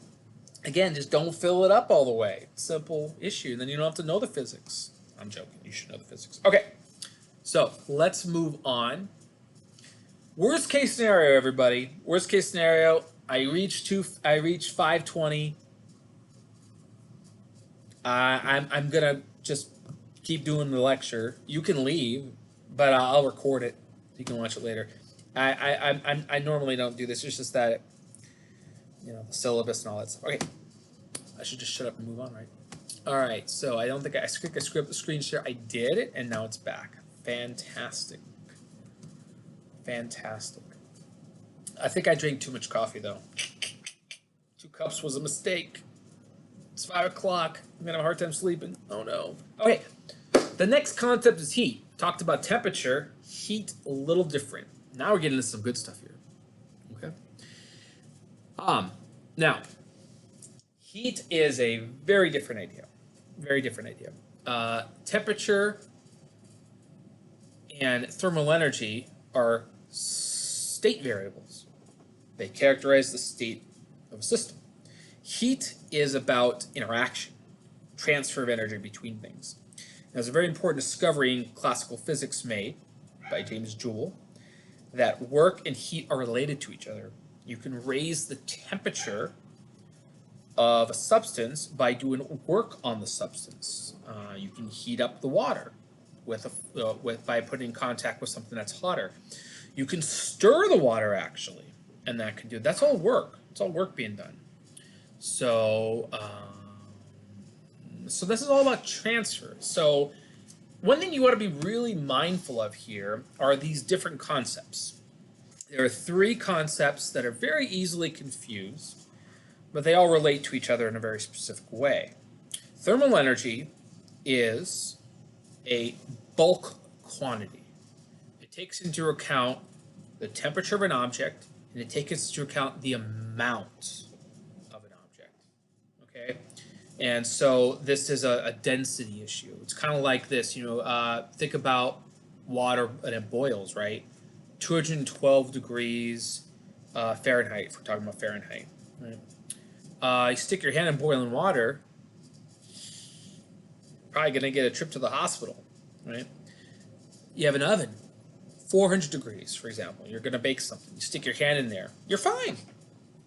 Again, just don't fill it up all the way. Simple issue. And then you don't have to know the physics. I'm joking. You should know the physics. Okay. So let's move on. Worst case scenario, everybody. Worst case scenario. I reach 520. I'm gonna just keep doing the lecture. You can leave, but I'll record it. You can watch it later. I normally don't do this. It's just that the syllabus and all that stuff. Okay, I should just shut up and move on, right? All right. So I don't think I clicked the screen share. I did it, and now it's back. Fantastic. Fantastic. I think I drank too much coffee though. 2 cups was a mistake. It's 5 o'clock. I'm gonna have a hard time sleeping. Oh no. Okay. The next concept is heat. Talked about temperature. Heat, a little different. Now we're getting into some good stuff here. Okay. Now, heat is a very different idea. Very different idea. Temperature and thermal energy are state variables. They characterize the state of a system. Heat is about interaction, transfer of energy between things. There's a very important discovery in classical physics made by James Joule that work and heat are related to each other. You can raise the temperature of a substance by doing work on the substance. You can heat up the water by putting in contact with something that's hotter. You can stir the water actually, and that's all work. It's all work being done. So this is all about transfer. So one thing you want to be really mindful of here are these different concepts. There are 3 concepts that are very easily confused, but they all relate to each other in a very specific way. Thermal energy is a bulk quantity. It takes into account the temperature of an object, and it takes into account the amount of an object. Okay? And so this is a density issue. It's kind of like this, think about water and it boils, right? 212 degrees Fahrenheit, if we're talking about Fahrenheit. Right? You stick your hand in boiling water, probably going to get a trip to the hospital, right? You have an oven, 400 degrees, for example. You're going to bake something. You stick your hand in there. You're fine.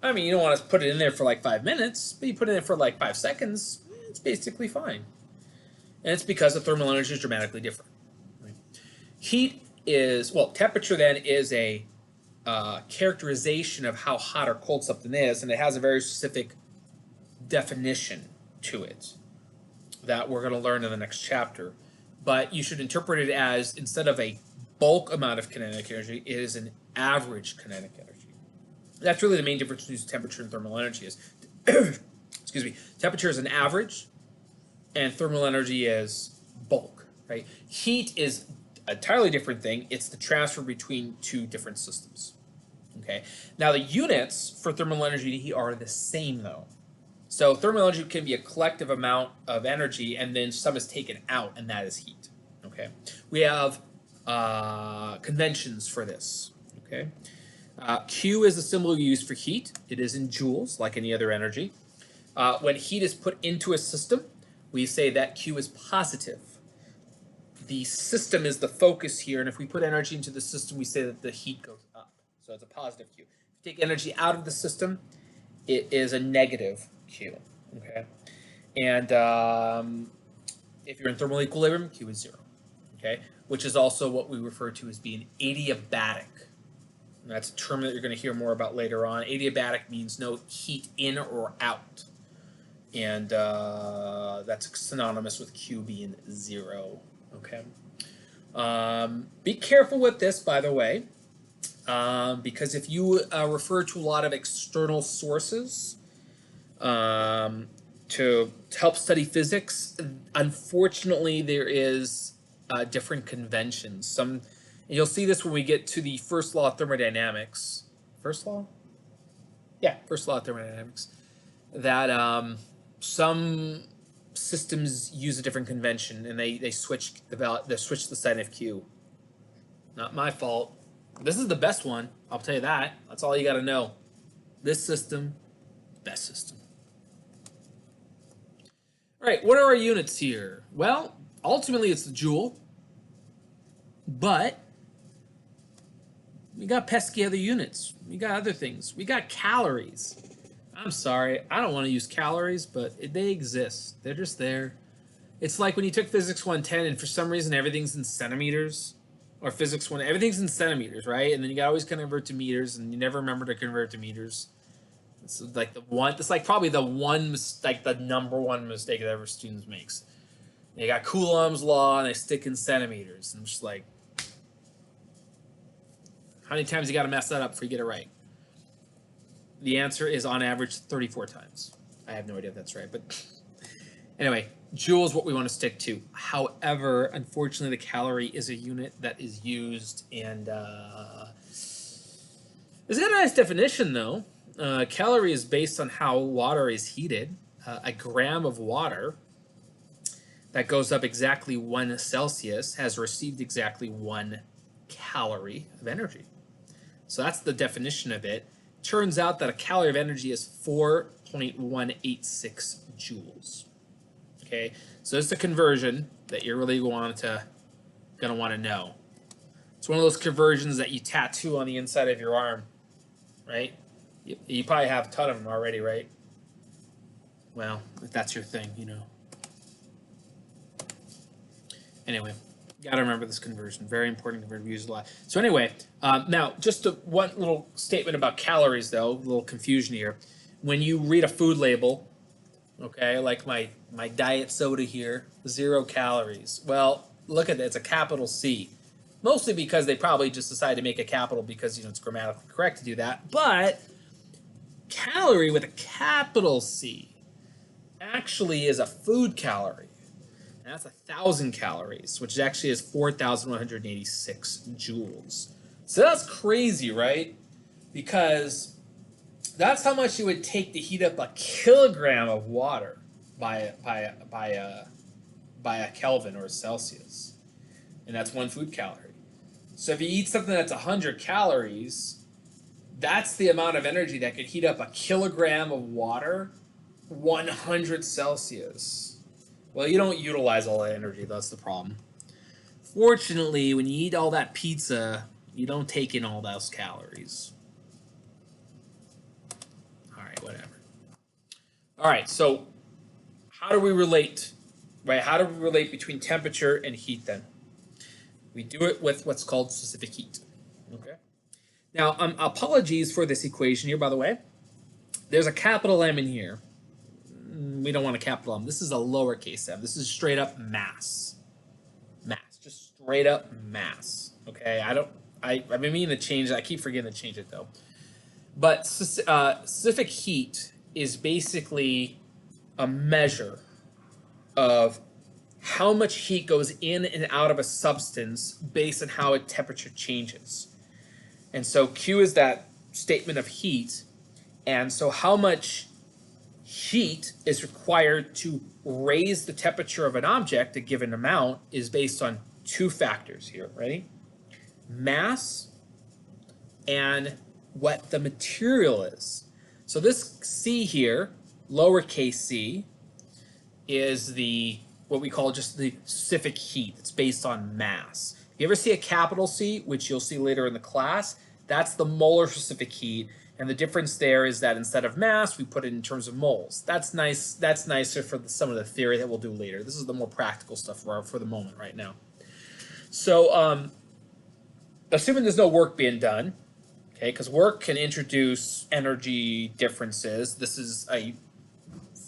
I mean, you don't want to put it in there for like 5 minutes, but you put it in for like 5 seconds, it's basically fine. And it's because the thermal energy is dramatically different. Right? Temperature then is a characterization of how hot or cold something is, and it has a very specific definition to it that we're going to learn in the next chapter. But you should interpret it as, instead of a bulk amount of kinetic energy, it is an average kinetic energy. That's really the main difference between temperature and thermal energy is, excuse me, temperature is an average, and thermal energy is bulk, right? Heat is an entirely different thing. It's the transfer between 2 different systems, okay? Now, the units for thermal energy and heat are the same, though. So thermal energy can be a collective amount of energy, and then some is taken out, and that is heat, okay? We have conventions for this, okay? Q is the symbol used for heat. It is in joules, like any other energy. When heat is put into a system, we say that Q is positive. The system is the focus here, and if we put energy into the system, we say that the heat goes up. So it's a positive Q. If you take energy out of the system, it is a negative Q, okay? And if you're in thermal equilibrium, Q is 0, okay? Which is also what we refer to as being adiabatic. And that's a term that you're going to hear more about later on. Adiabatic means no heat in or out. And that's synonymous with Q being 0, okay? Be careful with this, by the way, because if you refer to a lot of external sources, to help study physics. Unfortunately, there is different conventions. And you'll see this when we get to the first law of thermodynamics. First law? Yeah, first law of thermodynamics. That some systems use a different convention, and they switch they switch the sign of Q. Not my fault. This is the best one. I'll tell you that. That's all you got to know. This system, best system. All right, what are our units here? Well, ultimately it's the joule, but we got pesky other units. We got other things. We got calories. I'm sorry, I don't want to use calories, but they exist. They're just there. It's like when you took Physics 110 and for some reason everything's in centimeters, or Physics 1, everything's in centimeters, right? And then you got always convert to meters, and you never remember to convert to meters. It's like probably the number one mistake that ever students makes. You got Coulomb's law, and they stick in centimeters. And I'm just like, how many times you got to mess that up before you get it right? The answer is on average 34 times. I have no idea if that's right, but anyway, joule is what we want to stick to. However, unfortunately, the calorie is a unit that is used, and it's got a nice definition though. Calorie is based on how water is heated. A gram of water that goes up exactly 1 Celsius has received exactly 1 calorie of energy. So that's the definition of it. Turns out that a calorie of energy is 4.186 joules. Okay, so it's a conversion that you're really gonna want to know. It's one of those conversions that you tattoo on the inside of your arm, right? You probably have a ton of them already, right? Well, if that's your thing, you know. Anyway, you gotta remember this conversion. Very important conversion, we use a lot. So anyway, now just one little statement about calories, though. A little confusion here. When you read a food label, okay, like my diet soda here, 0 calories. Well, look at that. It's a capital C. Mostly because they probably just decided to make a capital because, you know, it's grammatically correct to do that. But calorie with a capital C actually is a food calorie. And that's 1,000 calories, which actually is 4,186 joules. So that's crazy, right? Because that's how much it would take to heat up a kilogram of water by a Kelvin or a Celsius. And that's 1 food calorie. So if you eat something that's 100 calories, that's the amount of energy that could heat up a kilogram of water, 100 Celsius. Well, you don't utilize all that energy, that's the problem. Fortunately, when you eat all that pizza, you don't take in all those calories. All right, whatever. All right, so how do we relate? Right? How do we relate between temperature and heat then? We do it with what's called specific heat. Okay. Now, apologies for this equation here, by the way. There's a capital M in here. We don't want a capital M. This is a lowercase m. This is straight up mass. Mass. Just straight up mass. Okay. I've been meaning to change it. I keep forgetting to change it though. But specific heat is basically a measure of how much heat goes in and out of a substance based on how its temperature changes. And so Q is that statement of heat. And so how much heat is required to raise the temperature of an object, a given amount, is based on 2 factors here. Ready? Mass and what the material is. So this C here, lowercase c, is what we call just the specific heat. It's based on mass. If you ever see a capital C, which you'll see later in the class, that's the molar specific heat. And the difference there is that instead of mass, we put it in terms of moles. That's nice. That's nicer for some of the theory that we'll do later. This is the more practical stuff for the moment right now. So assuming there's no work being done, okay, because work can introduce energy differences. This is a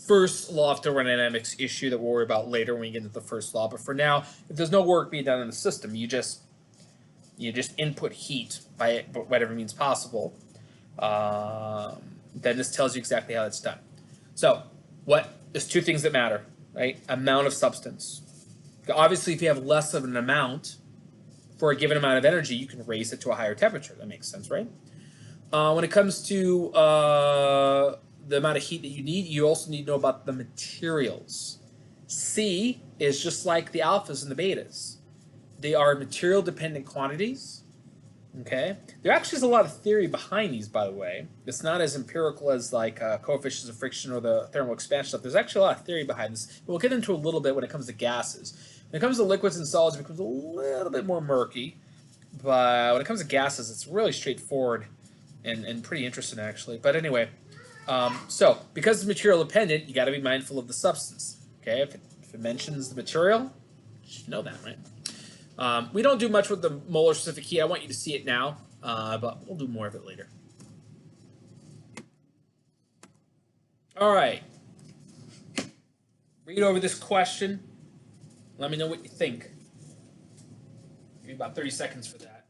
first law of thermodynamics issue that we'll worry about later when we get into the first law. But for now, if there's no work being done in the system, you just input heat by whatever means possible. Then this tells you exactly how it's done. So there's two things that matter, right? Amount of substance. Obviously, if you have less of an amount for a given amount of energy, you can raise it to a higher temperature. That makes sense, right? When it comes to the amount of heat that you need, you also need to know about the materials. C is just like the alphas and the betas. They are material dependent quantities. Okay, there actually is a lot of theory behind these, by the way. It's not as empirical as like coefficients of friction or the thermal expansion stuff. There's actually a lot of theory behind this. We'll get into a little bit when it comes to gases. When it comes to liquids and solids, it becomes a little bit more murky. But when it comes to gases, it's really straightforward and pretty interesting, actually. But anyway, so because it's material dependent, you got to be mindful of the substance. Okay, if it mentions the material, you should know that, right? We don't do much with the molar specific heat. I want you to see it now, but we'll do more of it later. All right. Read over this question. Let me know what you think. Give me about 30 seconds for that.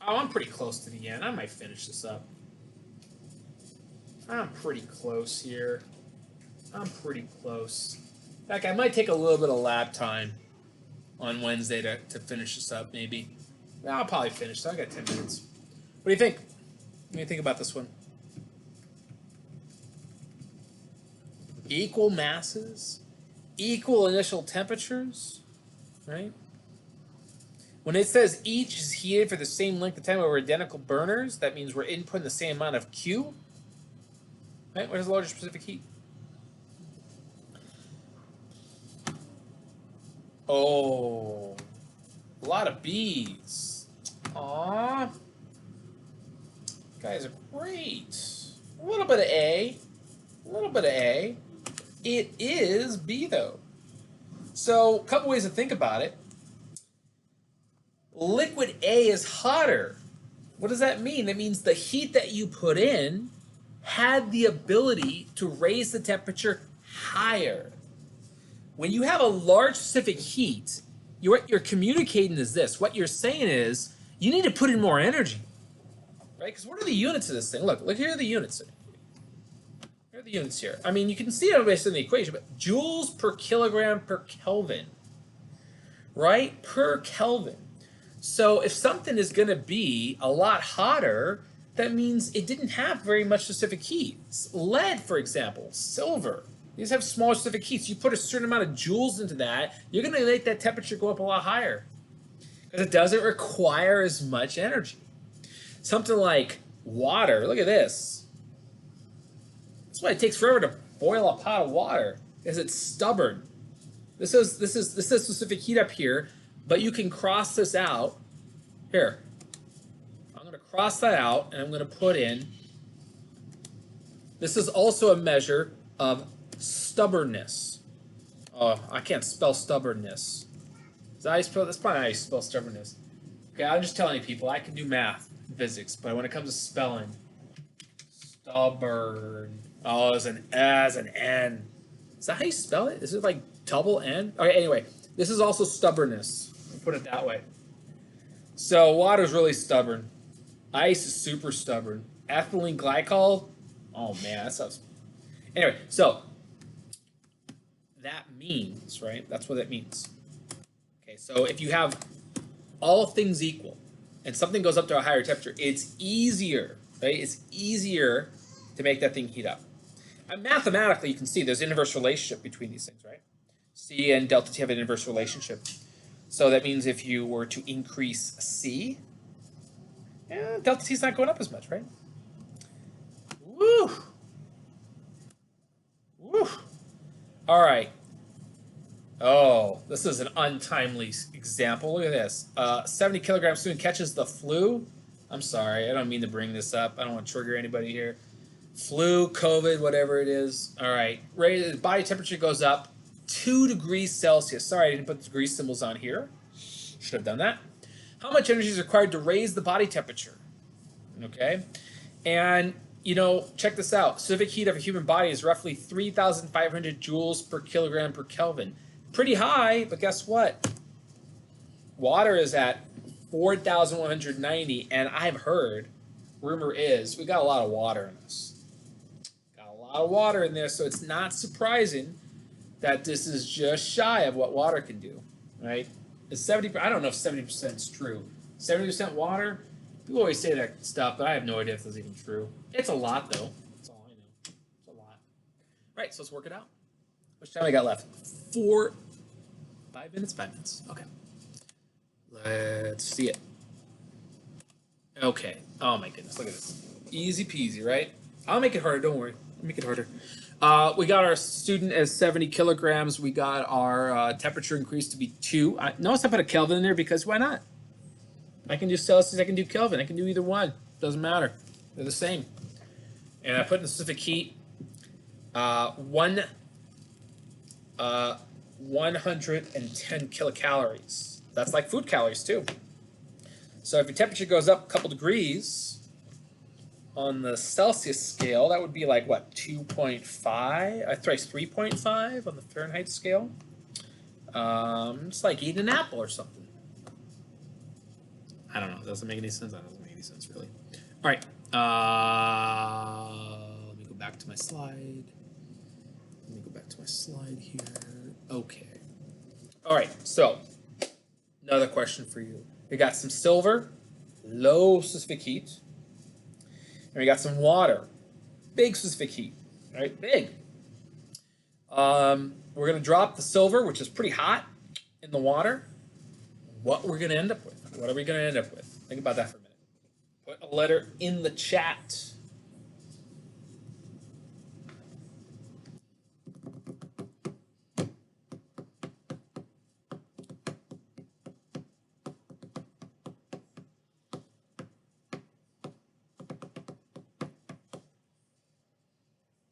Oh, I'm pretty close to the end. I might finish this up. I'm pretty close here. I'm pretty close. In fact, I might take a little bit of lab time on Wednesday to finish this up, maybe. I'll probably finish, so I got 10 minutes. What do you think? What do you think about this one? Equal masses, equal initial temperatures, right? When it says each is heated for the same length of time over identical burners, that means we're inputting the same amount of Q. Right? Where's the largest specific heat? Oh, a lot of B's. Aw. Guys are great. A little bit of A. A little bit of A. It is B, though. So, a couple ways to think about it. Liquid A is hotter. What does that mean? That means the heat that you put in had the ability to raise the temperature higher. When you have a large specific heat, what you're communicating is this. What you're saying is, you need to put in more energy. Right? Because what are the units of this thing? Look, here are the units. Here are the units here. I mean, you can see it based on the equation, but joules per kilogram per Kelvin. Right? Per Kelvin. So if something is going to be a lot hotter, that means it didn't have very much specific heat. Lead, for example, silver. These have smaller specific heats. You put a certain amount of joules into that, you're going to make that temperature go up a lot higher because it doesn't require as much energy. Something like water. Look at this. That's why it takes forever to boil a pot of water, because it's stubborn. This is specific heat up here, but you can cross this out. Here. I'm going to cross that out, and I'm going to put in. This is also a measure of stubbornness. Oh, I can't spell stubbornness. Is that how you spell? That's probably how you spell stubbornness. Okay, I'm just telling you people, I can do math and physics, but when it comes to spelling, stubborn. Oh, as an N. Is that how you spell it? Is it like double N? Okay, anyway, this is also stubbornness. I'll put it that way. So water's really stubborn. Ice is super stubborn. Ethylene glycol, oh man, that stuff's... Anyway, so that means, right? That's what it means. Okay, so if you have all things equal and something goes up to a higher temperature, it's easier, right? It's easier to make that thing heat up. And mathematically, you can see there's an inverse relationship between these things, right? C and delta T have an inverse relationship. So that means if you were to increase C, delta T is not going up as much, right? Woo! Woo! All right. Oh, this is an untimely example. Look at this. 70 kilogram student catches the flu. I'm sorry, I don't mean to bring this up. I don't want to trigger anybody here. Flu, COVID, whatever it is. All right. Body temperature goes up 2 degrees Celsius. Sorry, I didn't put the degree symbols on here. Should have done that. How much energy is required to raise the body temperature? Okay. And, you know, check this out. Specific heat of a human body is roughly 3,500 joules per kilogram per Kelvin. Pretty high, but guess what? Water is at 4,190, and I've heard, rumor is, we got a lot of water in this. Got a lot of water in there, so it's not surprising that this is just shy of what water can do, right? It's 70. I don't know if 70% is true. 70% water. People always say that stuff, but I have no idea if that's even true. It's a lot, though. That's all I know. It's a lot. Right, so let's work it out. How much time I got left? 5 minutes? 5 minutes. Okay. Let's see it. Okay. Oh my goodness, look at this. Easy peasy, right? I'll make it harder, don't worry. I'll make it harder. We got our student as 70 kilograms. We got our temperature increased to be 2. Notice I put a Kelvin in there because why not? I can do Celsius, I can do Kelvin, I can do either one. Doesn't matter. They're the same. And I put in the specific heat 110 kilocalories. That's like food calories too. So if your temperature goes up a couple degrees on the Celsius scale, that would be like what, 2.5? I thrice 3.5 on the Fahrenheit scale. It's like eating an apple or something. I don't know. It doesn't make any sense. That doesn't make any sense, really. All right. Let me go back to my slide. Here. Okay. All right. So, another question for you. We got some silver, low specific heat. And we got some water, big specific heat. Right? Big. We're going to drop the silver, which is pretty hot, in the water. What we're going to end up with. What are we going to end up with? Think about that for a minute. Put a letter in the chat.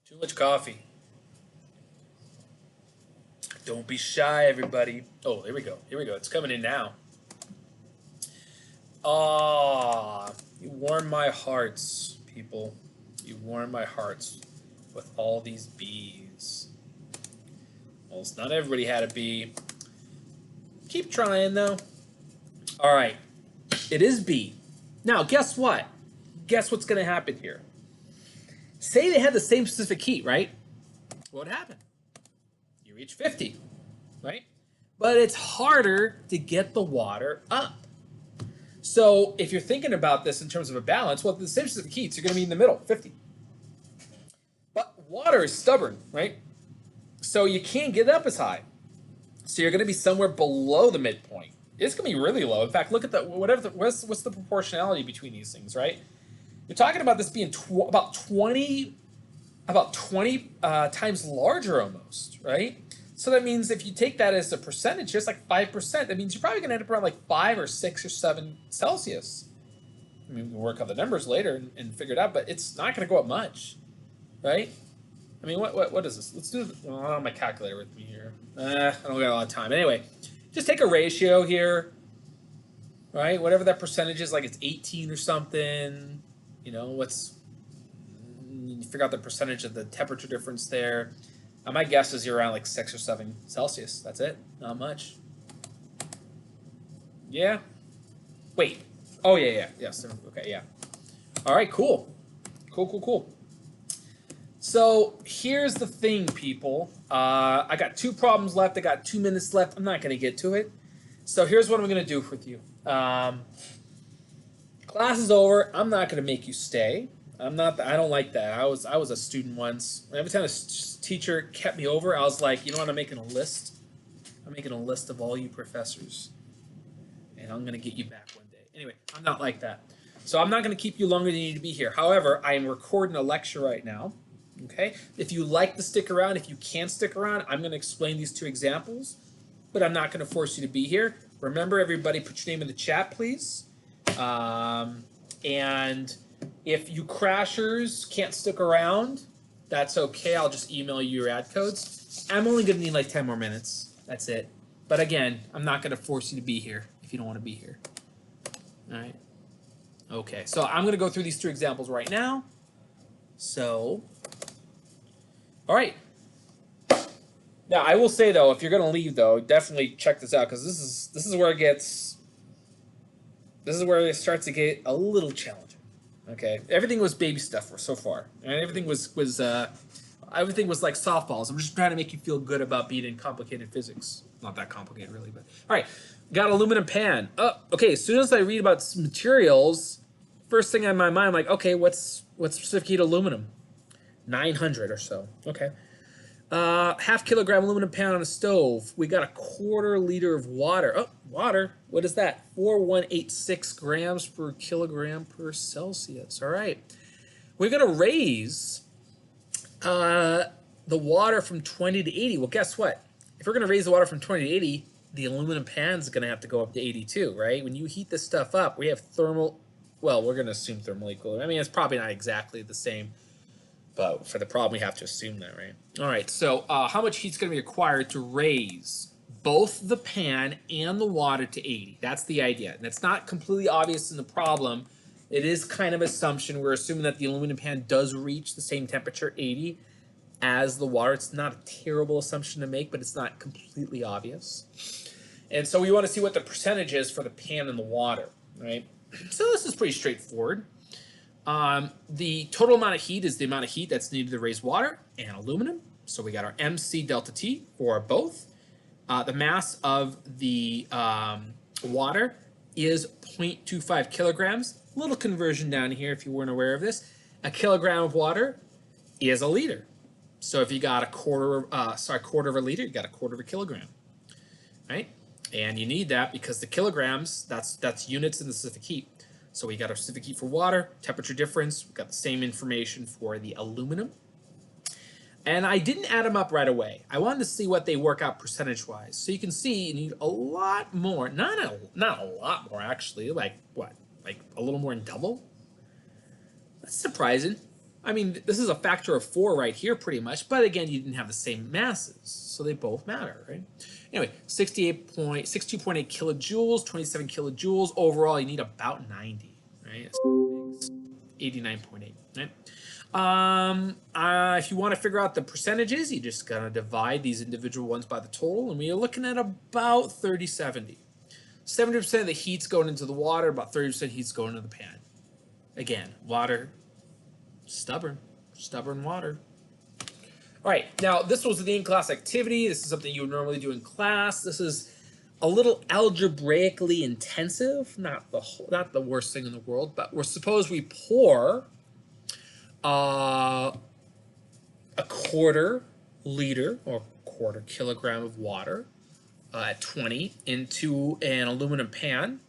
Too much coffee. Don't be shy, everybody. Oh, here we go. Here we go. It's coming in now. Ah, you warm my hearts, people. You warm my hearts with all these B's. Well, it's not everybody had a B. Keep trying, though. All right. It is B. Now, guess what? Guess what's going to happen here? Say they had the same specific heat, right? What would happen? You reach 50, right? But it's harder to get the water up. So if you're thinking about this in terms of a balance, well, the same specific heats are going to be in the middle, 50. But water is stubborn, right? So you can't get up as high. So you're going to be somewhere below the midpoint. It's going to be really low. In fact, look at what's the proportionality between these things, right? You're talking about this being about 20 times larger almost, right? So that means if you take that as a percentage, just like 5%, that means you're probably going to end up around like 5 or 6 or 7 Celsius. I mean, we'll work out the numbers later and figure it out, but it's not going to go up much, right? I mean, what is this? Let's do it. Well, I don't have my calculator with me here. I don't got a lot of time. Anyway, just take a ratio here, right? Whatever that percentage is, like it's 18 or something. You know, you figure out the percentage of the temperature difference there. My guess is you're around like 6 or 7 Celsius. That's it. Not much. Yeah. Wait. Oh, yeah. Yes. Okay, yeah. All right, cool. Cool. So here's the thing, people. I got 2 problems left. I got 2 minutes left. I'm not going to get to it. So here's what I'm going to do with you. Class is over. I'm not going to make you stay. I don't like that. I was a student once. Every time a teacher kept me over, I was like, you know what? I'm making a list. I'm making a list of all you professors, and I'm going to get you back one day. Anyway, I'm not like that. So I'm not going to keep you longer than you need to be here. However, I am recording a lecture right now. Okay? If you like to stick around, if you can't stick around, I'm going to explain these 2 examples, but I'm not going to force you to be here. Remember, everybody, put your name in the chat, please. And if you crashers can't stick around, that's okay. I'll just email you your ad codes. I'm only going to need like 10 more minutes. That's it. But again, I'm not going to force you to be here if you don't want to be here. All right? Okay, so I'm going to go through these 2 examples right now. So, all right. Now, I will say, though, if you're going to leave, though, definitely check this out, because this is where it gets this is where it starts to get a little challenging. Okay, everything was baby stuff so far, and everything was like softballs. I'm just trying to make you feel good about being in complicated physics. Not that complicated, really, but all right. Got aluminum pan. Oh, okay. As soon as I read about materials, first thing in my mind, I'm like, okay, what's specific heat aluminum? 900 or so. Okay. Half kilogram aluminum pan on a stove. We got a quarter liter of water. Oh, water. What is that? 4186 grams per kilogram per Celsius. All right. We're going to raise the water from 20 to 80. Well, guess what? If we're going to raise the water from 20 to 80, the aluminum pan is going to have to go up to 82, right? When you heat this stuff up, we have thermal, well, we're going to assume thermal equilibrium. I mean, it's probably not exactly the same, but for the problem, we have to assume that, right? All right, so how much heat is going to be required to raise both the pan and the water to 80? That's the idea. And it's not completely obvious in the problem. It is kind of assumption. We're assuming that the aluminum pan does reach the same temperature, 80, as the water. It's not a terrible assumption to make, but it's not completely obvious. And so we want to see what the percentage is for the pan and the water, right? So this is pretty straightforward. The total amount of heat is the amount of heat that's needed to raise water and aluminum. So we got our MC delta T for both. The mass of the water is 0.25 kilograms. A little conversion down here if you weren't aware of this. A kilogram of water is a liter. So if you got a quarter of a liter, you got a quarter of a kilogram, right? And you need that because the kilograms, that's units in the specific heat. So we got our specific heat for water, temperature difference. We got the same information for the aluminum. And I didn't add them up right away. I wanted to see what they work out percentage-wise. So you can see you need a lot more. Not a lot more, actually. Like what? Like a little more than double? That's surprising. I mean, this is a factor of 4 right here pretty much. But again, you didn't have the same masses. So they both matter, right? Anyway, 62.8 kilojoules, 27 kilojoules. Overall, you need about 90, right? 89.8, right? If you want to figure out the percentages, you just gotta divide these individual ones by the total, and we're looking at about 30-70. 70% of the heat's going into the water, about 30% heat's going into the pan. Again, water, stubborn water. All right, now this was the in-class activity. This is something you would normally do in class. This is a little algebraically intensive, not the worst thing in the world, but suppose we pour a quarter liter or quarter kilogram of water at 20 into an aluminum pan.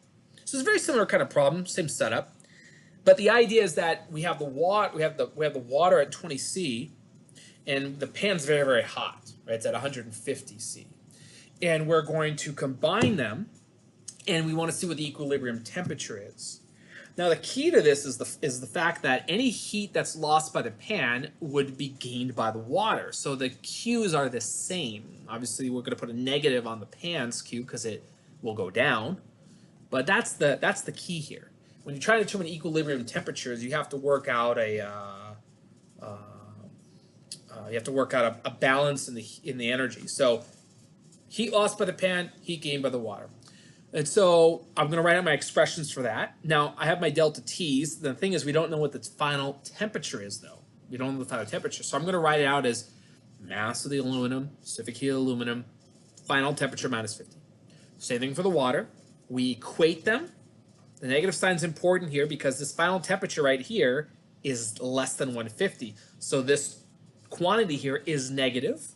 So it's a very similar kind of problem, same setup. But the idea is that we have the water, we have the water at 20 C, and the pan's very, very hot, right? It's at 150 C. And we're going to combine them, and we want to see what the equilibrium temperature is. Now, the key to this is the fact that any heat that's lost by the pan would be gained by the water. So the Q's are the same. Obviously, we're going to put a negative on the pan's Q because it will go down. But that's the key here. When you try to determine equilibrium temperatures, you have to work out a balance in the energy. So heat lost by the pan, heat gained by the water. And so I'm going to write out my expressions for that. Now, I have my delta T's. The thing is, we don't know what the final temperature is, though. We don't know the final temperature. So I'm going to write it out as mass of the aluminum, specific heat of aluminum, final temperature minus 50. Same thing for the water. We equate them. The negative sign is important here because this final temperature right here is less than 150. So this quantity here is negative,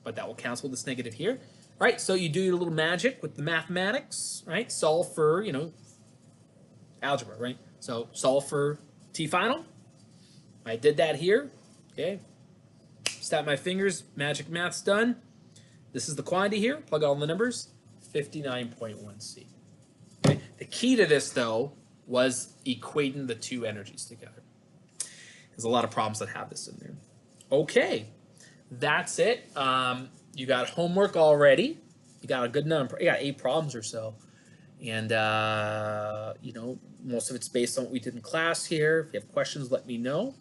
but that will cancel this negative here. Right, so you do your little magic with the mathematics, right? Solve for, algebra, right? So solve for T final. I did that here, okay? Snap my fingers, magic math's done. This is the quantity here, plug all the numbers, 59.1 C. Okay? The key to this, though, was equating the two energies together. There's a lot of problems that have this in there. Okay, that's it. You got homework already. You got a good number. You got 8 problems or so. And, most of it's based on what we did in class here. If you have questions, let me know.